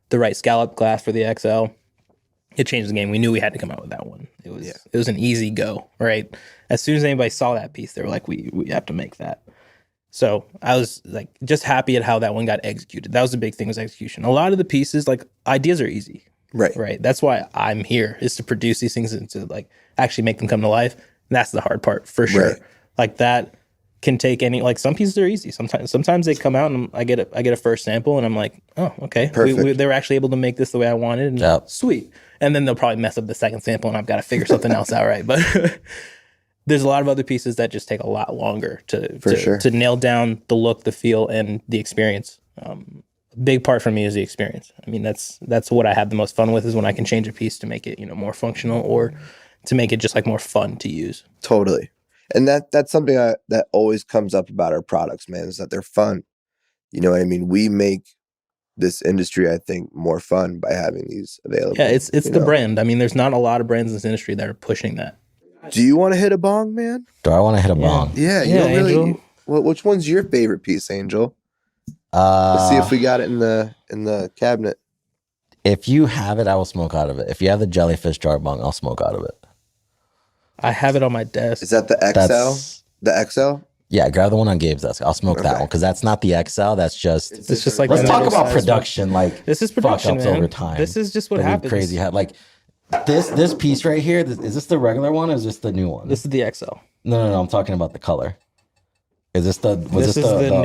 the right scallop glass for the XL, it changed the game. We knew we had to come out with that one. It was an easy go, right? As soon as anybody saw that piece, they were like, we have to make that. So I was like just happy at how that one got executed. That was the big thing, was execution. A lot of the pieces, like ideas are easy. Right. That's why I'm here, is to produce these things and to like actually make them come to life. And that's the hard part for sure. Right. Like that can take some pieces are easy. Sometimes they come out and I get a first sample and I'm like, oh, okay. They were actually able to make this the way I wanted. And sweet. And then they'll probably mess up the second sample and I've got to figure something else out. Right. But there's a lot of other pieces that just take a lot longer to nail down the look, the feel, and the experience. Big part for me is the experience. I mean, that's what I have the most fun with, is when I can change a piece to make it, more functional or to make it just like more fun to use. Totally. And that's something that always comes up about our products, man, is that they're fun. You know what I mean? We make this industry, I think, more fun by having these available. Yeah, it's the brand. I mean, there's not a lot of brands in this industry that are pushing that. Do you want to hit a bong, man? Do I want to hit a bong? Yeah, you don't really. Angel? Which one's your favorite piece, Angel? Let's see if we got it in the cabinet. If you have it, I will smoke out of it. If you have the jellyfish jar bong, I'll smoke out of it. I have it on my desk. Is that the XL? The XL? Yeah, grab the one on Gabe's desk. I'll smoke that one because that's not the XL. That's just. It's just like. Let's talk about production. Like this is production, man. Over time. This is just what happens. Crazy. Like this piece right here. Is this the regular one or is this the new one? This is the XL. No. I'm talking about the color. Is this the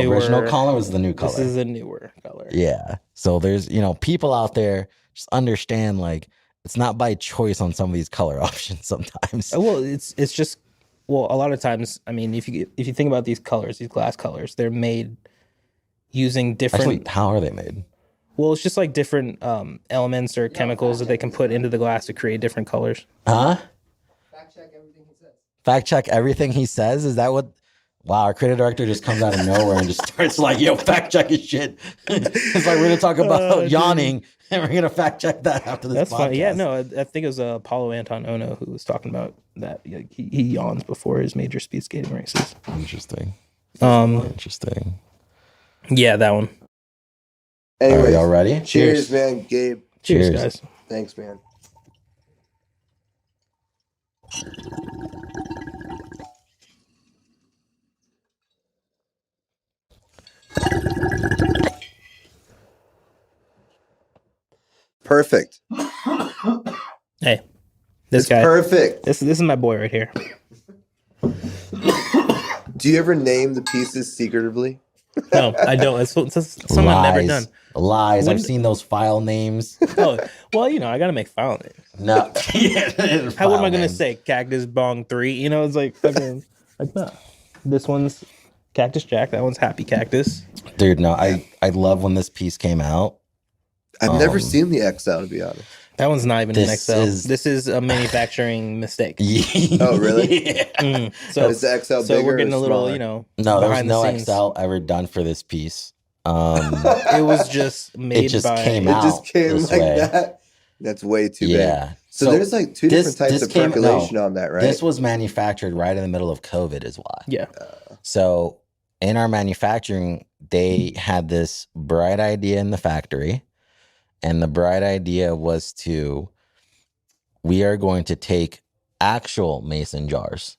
original color or is it the new color? This is the newer color. Yeah. So there's, people out there just understand, like, it's not by choice on some of these color options sometimes. Well, it's just, a lot of times, I mean, if you think about these colors, these glass colors, they're made using different. Actually, how are they made? Well, it's just like different elements or chemicals that they can put into the glass to create different colors. Huh? Fact check everything he says. Fact check everything he says? Is that what wow, our creative director just comes out of nowhere and just starts like, yo, fact check his shit. It's like we're gonna talk about yawning and we're gonna fact check that after this. That's podcast. Funny. Yeah, no, I think it was Paulo Anton Ono who was talking about that. He yawns before his major speed skating races. Interesting. Interesting. Yeah, that one. Anyways, are y'all ready? Cheers, man, Gabe. Cheers, guys. Thanks, man. Perfect. Hey, this guy. Perfect. This is my boy right here. Do you ever name the pieces secretively? No, I don't. It's something I've never done. Lies. I've seen those file names. Oh, well, I got to make file names. No. How am I going to say Cactus Bong 3? It's like fucking like that. This one's Cactus Jack. That one's Happy Cactus. Dude, no, I love when this piece came out. I've never seen the XL, to be honest. That one's not even an XL. This is a manufacturing mistake. Oh, really? Yeah. So is the XL bigger? So we're getting a little, No, there was no XL ever done for this piece. It was just made. It just by, came it out. It just came like way. That. That's way too big. So there's like two different types of percolation on that, right? This was manufactured right in the middle of COVID, is why. Yeah. So in our manufacturing, they had this bright idea in the factory. And the bright idea was we are going to take actual mason jars.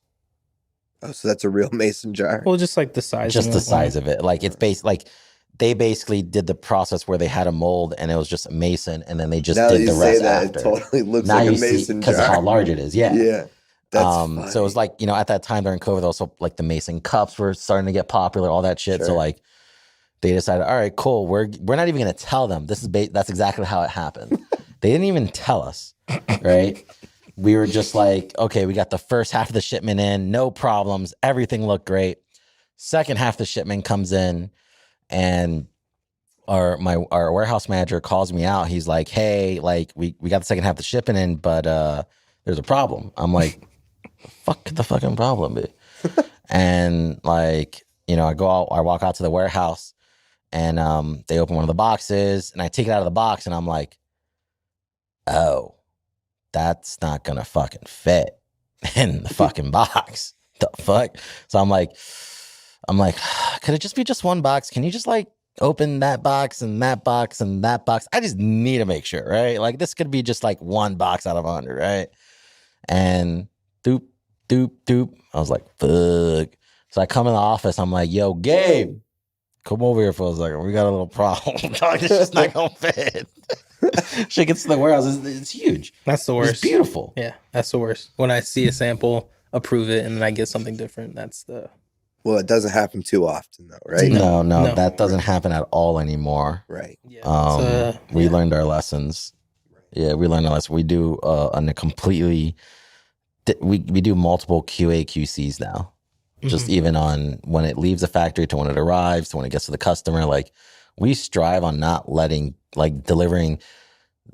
Oh, so that's a real mason jar? Well, just like the size. Just the size of it. Like it's they basically did the process where they had a mold and it was just a mason and then they just did the rest after. It totally looks like a mason jar. Because of how large it is. Yeah. Yeah. That's funny. So it was like, at that time during COVID, also like the mason cups were starting to get popular, all that shit. Sure. So like, they decided, all right, cool. We're not even going to tell them. That's exactly how it happened. They didn't even tell us, right? We were just like, okay, we got the first half of the shipment in, no problems. Everything looked great. Second half of the shipment comes in, and our warehouse manager calls me out. He's like, hey, like we got the second half of the shipment in, but there's a problem. I'm like, fuck the fucking problem, dude. And like, I walk out to the warehouse. And they open one of the boxes, and I take it out of the box, and I'm like, oh, that's not gonna fucking fit in the fucking box. The fuck? So I'm like, could it just be just one box? Can you just like open that box and that box and that box? I just need to make sure, right? Like this could be just like one box out of 100, right? And doop, doop, doop. I was like, fuck. So I come in the office, I'm like, yo, Gabe. Come over here for a second. We got a little problem. It's just not gonna fit. She gets to the warehouse. It's huge. That's the worst. It's beautiful. Yeah, that's the worst. When I see a sample, approve it, and then I get something different. That's the. Well, it doesn't happen too often, though, right? No, that doesn't happen at all anymore. Right. Yeah. We learned our lessons. Right. Yeah, we learned our lessons. We do on a completely. We do multiple QA QCs now. Just even on when it leaves the factory to when it arrives to when it gets to the customer, like we strive on not delivering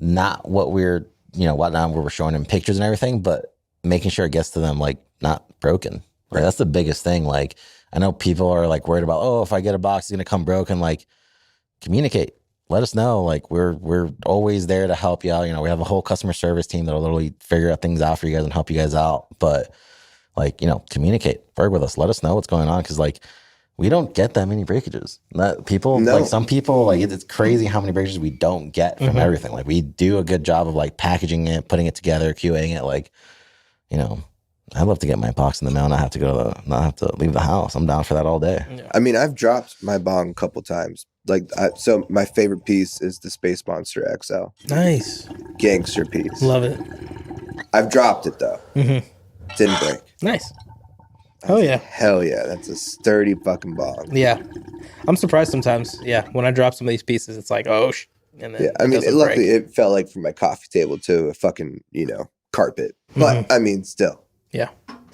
not what we're, what we're showing in pictures and everything, but making sure it gets to them like not broken. Right. That's the biggest thing. Like I know people are like worried about, oh, if I get a box, it's gonna come broken. Like communicate. Let us know. Like we're always there to help you out. We have a whole customer service team that'll literally figure out things out for you guys and help you guys out. But like, communicate, work with us, let us know what's going on. Cause like, we don't get that many breakages. Like some people, like it's crazy how many breakages we don't get from everything. Like we do a good job of like packaging it, putting it together, QAing it. Like, I'd love to get my box in the mail and not have to leave the house. I'm down for that all day. Yeah. I mean, I've dropped my bong a couple times. Like, so my favorite piece is the Space Monster XL. Nice. Gangster piece. Love it. I've dropped it though. Didn't break. Nice. Oh yeah. Hell yeah. That's a sturdy fucking bong. Yeah. I'm surprised sometimes. Yeah. When I drop some of these pieces, it's like, oh, and then I mean, luckily it felt like from my coffee table to a fucking, carpet. But I mean, still. Yeah.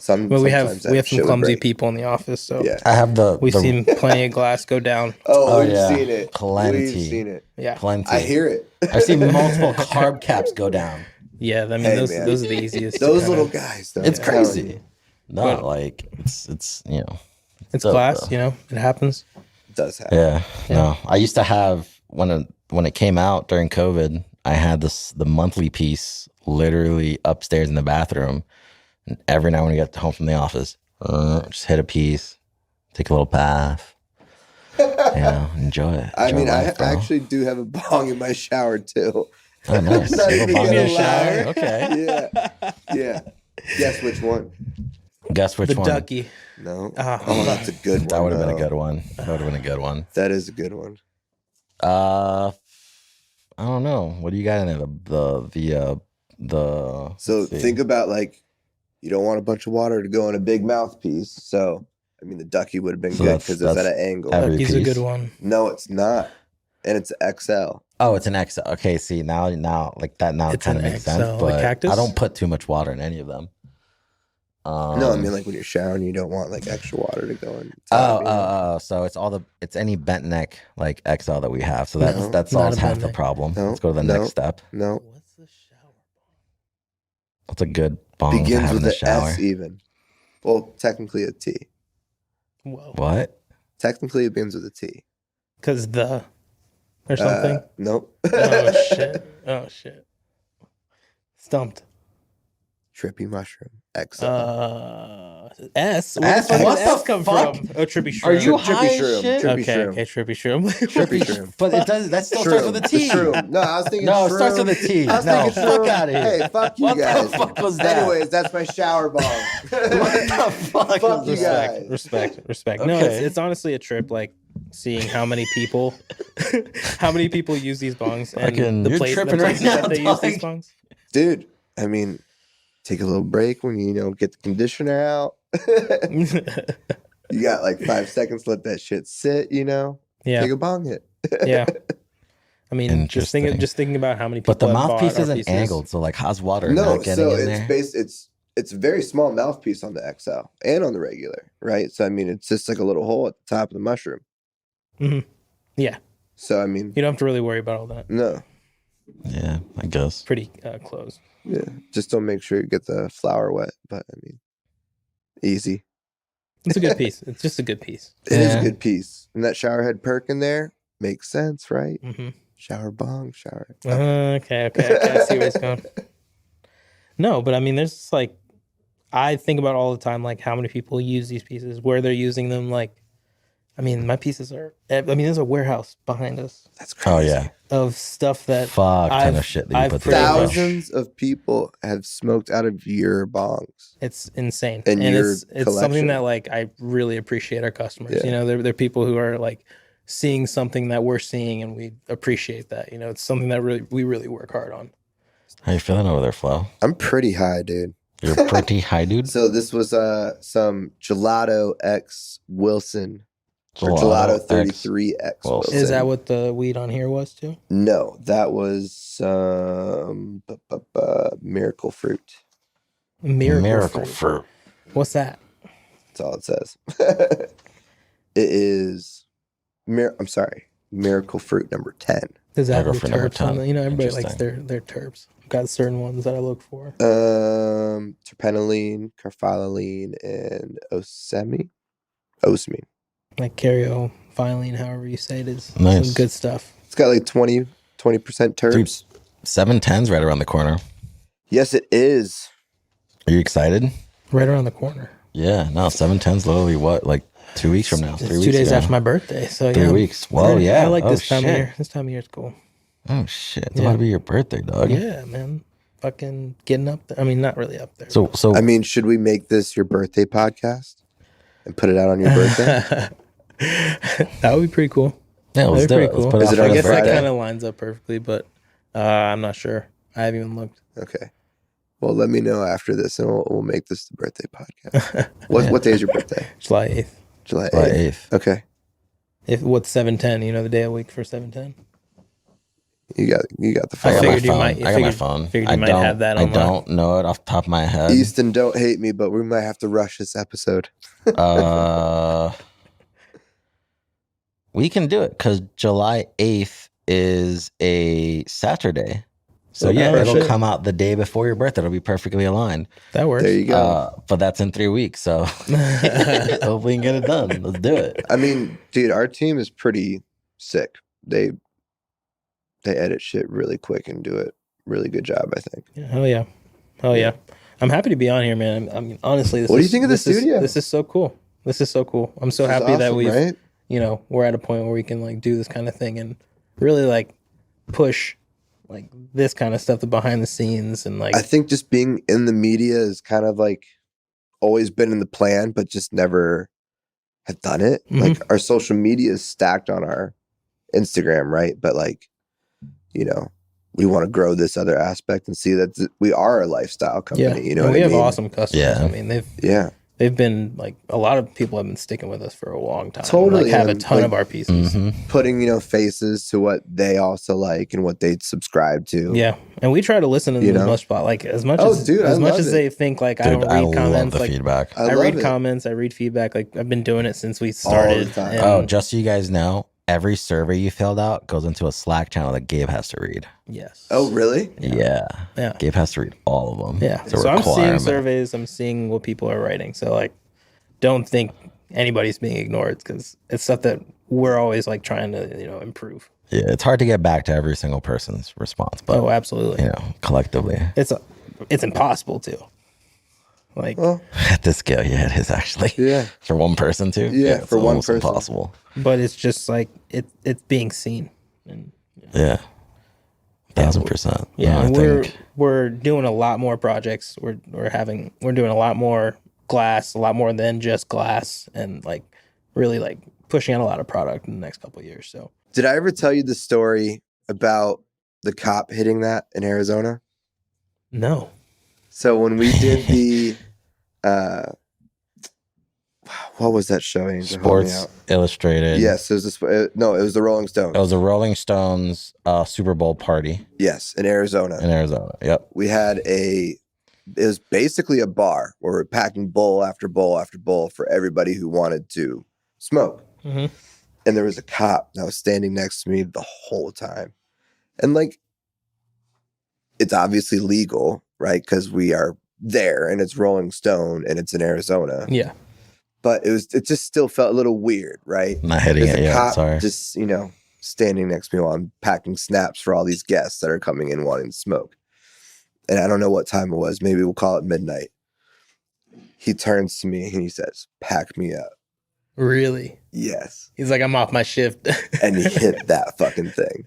We have some clumsy people in the office, so yeah. I have we've seen plenty of glass go down. We've seen it. Plenty. We've seen it. Yeah. Plenty. I hear it. I've seen multiple carb caps go down. Yeah, I mean those are the easiest. Those little guys, though. It's crazy. No, like it's It's glass, you know, it happens. It does happen. Yeah. No, I used to have when it came out during COVID, I had the monthly piece literally upstairs in the bathroom. And every night when I get home from the office, just hit a piece, take a little bath, enjoy it. I mean, I actually do have a bong in my shower too. Oh, nice. Not even gonna lie. Okay. Yeah. Guess which one? Guess which one? The ducky. No. Oh, that's a good one. That would have been a good one. That is a good one. I don't know. What do you got in it? So think about like, you don't want a bunch of water to go in a big mouthpiece. So, I mean, the ducky would have been good because it's at an angle. Ducky's a good one. No, it's not. And it's XL. Oh, it's an XL. Okay, see, now like that now it kind of makes sense. But like cactus? I don't put too much water in any of them. No, I mean like when you're showering, you don't want like extra water to go in. So it's any bent neck like XL that we have. So that's always half the problem. No, let's go to the next step. No. What's the shower bong? What's a good bong to have in the shower? S even. Well, technically a T. Whoa. What? Technically it begins with a T. Because or something? Nope. Oh shit. Stumped. Trippy mushroom. XL. S. S? Where What the the S come fuck? from? Oh, trippy shroom. Are you Trippy high as shroom. shit? Trippy Okay, shroom. trippy shroom. Trippy shroom. But that still starts with a T. Shroom. No, I was thinking No, shroom. it starts with a T. I was No, thinking fuck shroom. out of here. Hey, fuck you What guys. the fuck was that? Anyways, that's my shower bong. What the fuck? Fuck you guys. Respect. No, Okay. it's honestly a trip. Like seeing how many people use these bongs and Fucking, the you're places tripping right now, that they use these bongs. Dude, I mean, take a little break when you get the conditioner out. You got like 5 seconds to let that shit sit, Yeah. Take a bong hit. Yeah. I mean, just thinking about how many people. But the have mouthpiece bought our isn't pieces. angled, so like how's water No, not getting so in there? it's a very small mouthpiece on the XL and on the regular, right? So I mean, it's just like a little hole at the top of the mushroom. Mm-hmm. Yeah. So I mean, you don't have to really worry about all that. No. Yeah, I guess. Pretty close. Yeah, just don't make sure you get the flour wet. But I mean, easy. It's a good piece. It's just a good piece. It is a good piece. And that shower head perk in there makes sense, right? Mm-hmm. Shower bong, shower. Okay. I see where it's going. No, but I mean, there's like, I think about all the time, like how many people use these pieces, where they're using them. Like, I mean, my pieces there's a warehouse behind us. That's crazy. Oh yeah, of stuff that ton of shit that you put together. Thousands of people have smoked out of your bongs. It's insane, and it's something that like I really appreciate our customers. Yeah. They're people who are like seeing something that we're seeing, and we appreciate that. It's something that we really work hard on. How you feeling over there, Flo? I'm pretty high, dude. You're pretty high, dude. So this was some Gelato X Wilson. Or Gelato 33X Wilson. Is that what the weed on here was too? No, that was Miracle Fruit. Miracle fruit. What's that? That's all it says. It is Miracle Fruit number 10. Does that have terps on it? Everybody likes their terps. I've got certain ones that I look for. Terpenoline, carpholine, and osmine. Like caryophyllene, however you say it is. Nice. Some good stuff. It's got like 20% terps. Dude, 710's right around the corner. Yes, it is. Are you excited? Right around the corner. Yeah, no, 710's literally what, like 2 weeks from now? It's 3 weeks 2 days ago. after my birthday. So 3 weeks. Whoa, yeah. I like this time shit. of year. This time of year is cool. Oh shit. It's about to be your birthday, dog. Yeah, man. Fucking getting up there. I mean, not really up there. So I mean, should we make this your birthday podcast and put it out on your birthday? That would be pretty cool. Yeah, let's do it. Cool. Let's put it Is out it on I guess Friday? that kind of lines up perfectly, but I'm not sure. I haven't even looked. Okay. Well, let me know after this, and we'll make this the birthday podcast. What day is your birthday? July 8th. July 8th. Okay. What's 7/10? The day of week for 7/10? You got the I phone. got my figured you phone. might- I got my phone. figured you might have that I online. don't know it off the top of my head. Easton, don't hate me, but we might have to rush this episode. We can do it because July 8th is a Saturday. So yeah, it'll come out the day before your birthday. It'll be perfectly aligned. That works. There you go. But that's in 3 weeks. So hopefully we can get it done. Let's do it. I mean, dude, our team is pretty sick. They edit shit really quick and do it really good job, I think. Yeah, hell yeah. I'm happy to be on here, man. I mean, honestly, what do you think of the studio? This is so cool. I'm so happy that we've, right? We're at a point where we can like do this kind of thing and really like push like this kind of stuff, the behind the scenes, and like I think just being in the media is kind of like always been in the plan, but just never have done it. Mm-hmm. Like our social media is stacked on our Instagram, right? But like, we want to grow this other aspect and see that we are a lifestyle company. Yeah. We have awesome customers. Yeah. I mean, they've been like, a lot of people have been sticking with us for a long time. Totally. Like have a ton of our pieces. Mm-hmm. Putting, faces to what they also like and what they subscribe to. Yeah. And we try to listen to them as much, like as much as they think like I don't read comments. Love the like feedback. I read comments, I read feedback. Like I've been doing it since we started. Just so you guys know, every survey you filled out goes into a Slack channel that Gabe has to read. Yes. Oh, really? Yeah. Gabe has to read all of them. Yeah. So I'm seeing surveys. I'm seeing what people are writing. So like, don't think anybody's being ignored because it's stuff that we're always like trying to, improve. Yeah. It's hard to get back to every single person's response, but absolutely. Collectively, it's impossible to. Like at this scale, it is actually. Yeah. For one person too. Yeah, for one person. Impossible. But it's just like it's being seen. And, Yeah. 1,000%. Yeah, and we're doing a lot more projects. We're doing a lot more glass, a lot more than just glass, and like really like pushing out a lot of product in the next couple of years. So did I ever tell you the story about the cop hitting that in Arizona? No. So when we did the what was that showing? Sports Illustrated. Yes, it was it was the Rolling Stones. It was the Rolling Stones Super Bowl party. Yes, in Arizona. Yep. We had it was basically a bar where we're packing bowl after bowl after bowl for everybody who wanted to smoke. Mm-hmm. And there was a cop that was standing next to me the whole time. And like, it's obviously legal, right? Because we are there and it's Rolling Stone and it's in Arizona. Yeah. But it just still felt a little weird, right? Not hitting it yet, sorry. Just, standing next to me while I'm packing snaps for all these guests that are coming in wanting to smoke. And I don't know what time it was. Maybe we'll call it midnight. He turns to me and he says, "Pack me up." Really? Yes. He's like, "I'm off my shift." And he hit that fucking thing.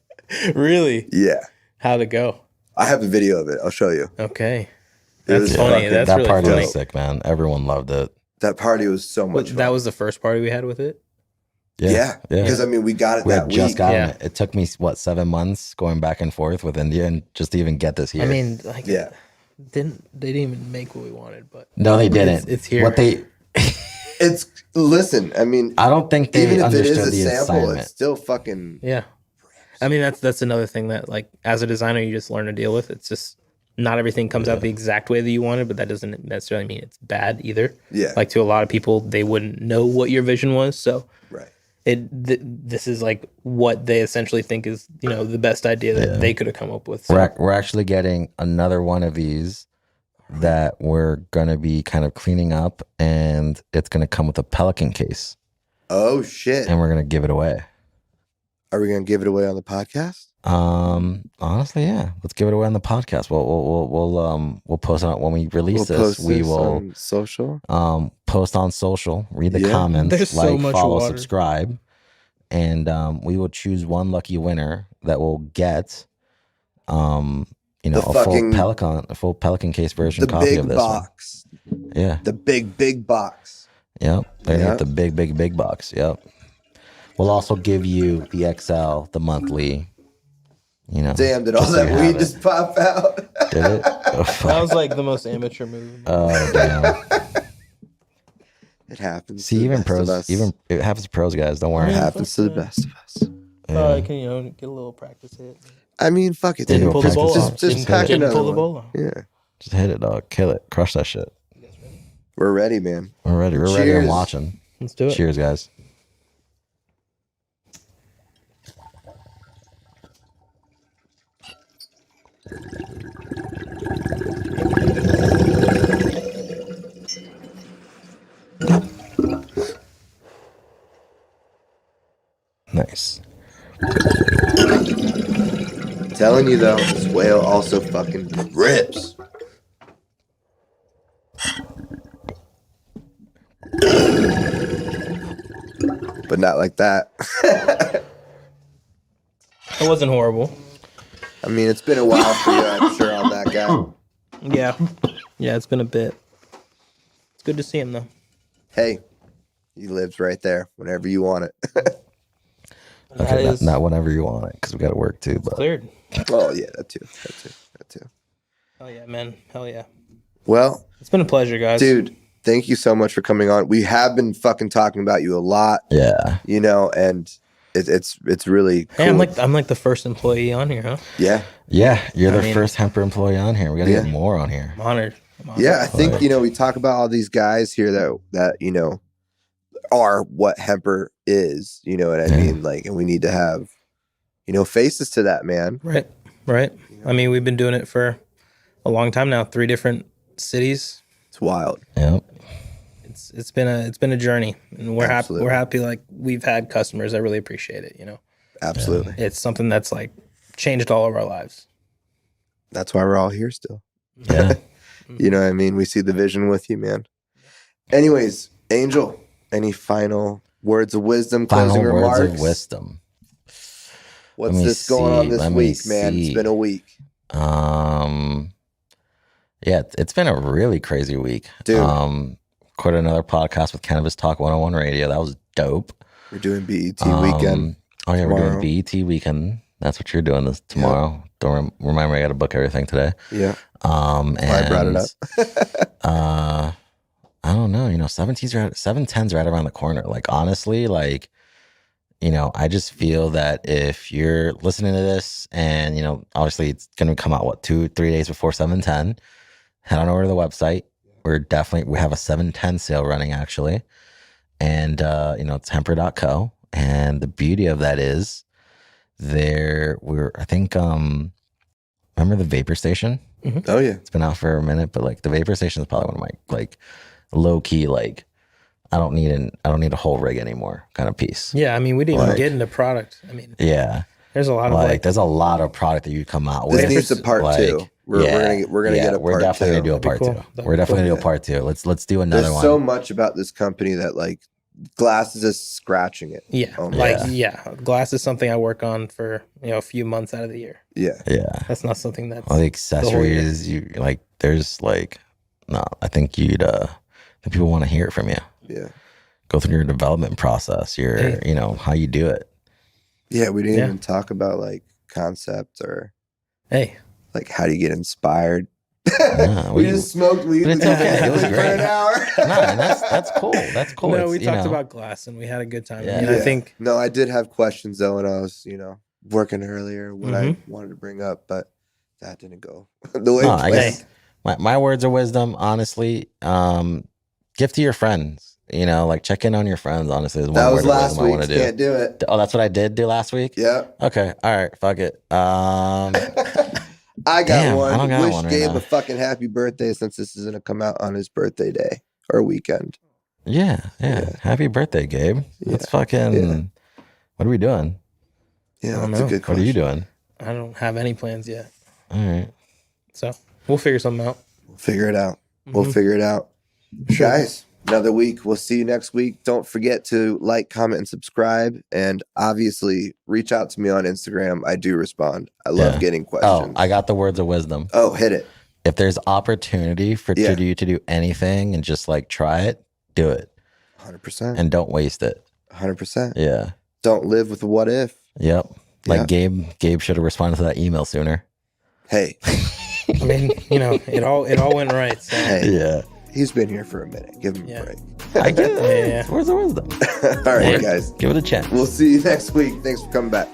Really? Yeah. How'd it go? I have a video of it. I'll show you. Okay. That's funny. That's that really party funny. was sick, man. Everyone loved it. That party was so much fun. That was the first party we had with it? Yeah. Because, we got it that week. Just got it. It took me, 7 months going back and forth with India and just to even get this here. I mean, like, they didn't even make what we wanted, but no, they didn't. It's here. Listen, I don't think they even if it is understood a the sample, assignment. it's still fucking. Yeah. I mean, that's another thing that, like, as a designer, you just learn to deal with. It's just not everything comes out the exact way that you wanted, but that doesn't necessarily mean it's bad either. Yeah. Like, to a lot of people, they wouldn't know what your vision was. So right. This is like what they essentially think is, the best idea that they could have come up with. So. We're actually getting another one of these that we're going to be kind of cleaning up, and it's going to come with a Pelican case. Oh, shit. And we're going to give it away. Are we going to give it away on the podcast? Honestly, yeah. Let's give it away on the podcast. We'll post on it when we release this. We will on social. Post on social. Read the comments. There's so much follow, water. subscribe, and we will choose one lucky winner that will get a full Pelican case version copy of this box. One. Yeah, the big box. Yep, they're gonna get the big box. Yep. We'll also give you the XL, the monthly. Damn, did all that weed just pop out? Did it? Oh, that was like the most amateur move. Oh, damn. It happens. See, even pros, it happens to pros, guys. Don't worry. It happens to the best of us. I can, get a little practice hit. I mean, fuck it. Didn't pull the bowl off. Just pack another pull the one. bowl off. Yeah. Just hit it, dog. Kill it. Crush that shit. We're ready, man. We're ready. We're ready and watching. Let's do it. Cheers, guys. Nice. I'm telling you though, this whale also fucking rips. But not like that. It wasn't horrible. I mean, it's been a while for you, I'm sure, on that guy. Yeah. Yeah, it's been a bit. It's good to see him, though. Hey, he lives right there whenever you want it. Okay, not whenever you want it, because we got to work too. But cleared. Oh, yeah, that too. Hell yeah, man. Hell yeah. Well, it's been a pleasure, guys. Dude, thank you so much for coming on. We have been fucking talking about you a lot. Yeah. You know, and it's really cool. Hey, I'm like the first employee on here, huh? Yeah. Yeah, you're the first Hemper employee on here. We got to get more on here. I'm honored. Yeah, I think, we talk about all these guys here that are what Hemper is, you know what I mean? Like, and we need to have, faces to that, man. Right. I mean, we've been doing it for a long time now, 3 different cities. It's wild. Yep. It's been a journey, and we're happy. We're happy. Like, we've had customers that really appreciate it. Absolutely. It's something that's like changed all of our lives. That's why we're all here still. Yeah. You know what I mean? We see the vision with you, man. Anyways, Angel, any final words of wisdom, closing remarks? Words of wisdom. What's this going on this week, man? It's been a week. Yeah, it's been a really crazy week. Dude. Recorded another podcast with Cannabis Talk 101 Radio. That was dope. We're doing BET weekend. Oh yeah, tomorrow. We're doing BET weekend. That's what you're doing this tomorrow. Yeah. Don't remind me I got to book everything today. Yeah. And I brought it up. I don't know. 710's right around the corner. Like, honestly, like, I just feel that if you're listening to this and, obviously it's going to come out, 2-3 days before 710, head on over to the website. We have a 710 sale running actually. And, it's hemper.co. And the beauty of that is remember the Vapor Station? Mm-hmm. Oh yeah. It's been out for a minute, but like the Vapor Station is probably one of my like low key, like, I don't need a whole rig anymore kind of piece. Yeah. I mean, we didn't even get into product. I mean, yeah. There's a lot of there's a lot of product that you come out with. This needs a part 2. We're gonna get a part 2. We're definitely gonna do a part 2. We're definitely gonna do a part 2. Let's do another one. There's so much about this company that like glass is just scratching it. Yeah. Glass is something I work on for a few months out of the year. Yeah. Yeah. That's not something that's all the accessories you like. There's like, no, I think people want to hear it from you. Yeah. Go through your development process, how you do it. Yeah, we didn't even talk about like concept or like how do you get inspired. No, we just smoked weed for an hour. No, that's cool. That's cool. No, we talked about glass and we had a good time. Yeah. I think. No, I did have questions though when I was working earlier what I wanted to bring up, but that didn't go the way. I guess my words of wisdom, honestly, give to your friends. Like check in on your friends. Honestly, is one that was word last of wisdom I want to do. Can't do it. Oh, that's what I did do last week. Yeah. Okay. All right. Fuck it. I got one. I don't got Wish one right Gabe now. a fucking happy birthday since this is gonna come out on his birthday day or weekend. Yeah. Happy birthday, Gabe. Yeah. Let's fucking. Yeah. What are we doing? Yeah, that's a good question. What are you doing? I don't have any plans yet. All right. So we'll figure something out. We'll figure it out. We'll figure it out. Sure. Guys, another week. We'll see you next week. Don't forget to like, comment, and subscribe. And obviously, reach out to me on Instagram. I do respond. I love getting questions. Oh, I got the words of wisdom. Oh, hit it. If there's opportunity for you to do anything and just like try it, do it. 100%. And don't waste it. 100%. Yeah. Don't live with the what if. Yep. Like Gabe should have responded to that email sooner. Hey. I mean, it all went right. So. Hey. Yeah. He's been here for a minute. Give him a break. I get it. Yeah. Where's the wisdom? All right, guys. Give it a chance. We'll see you next week. Thanks for coming back.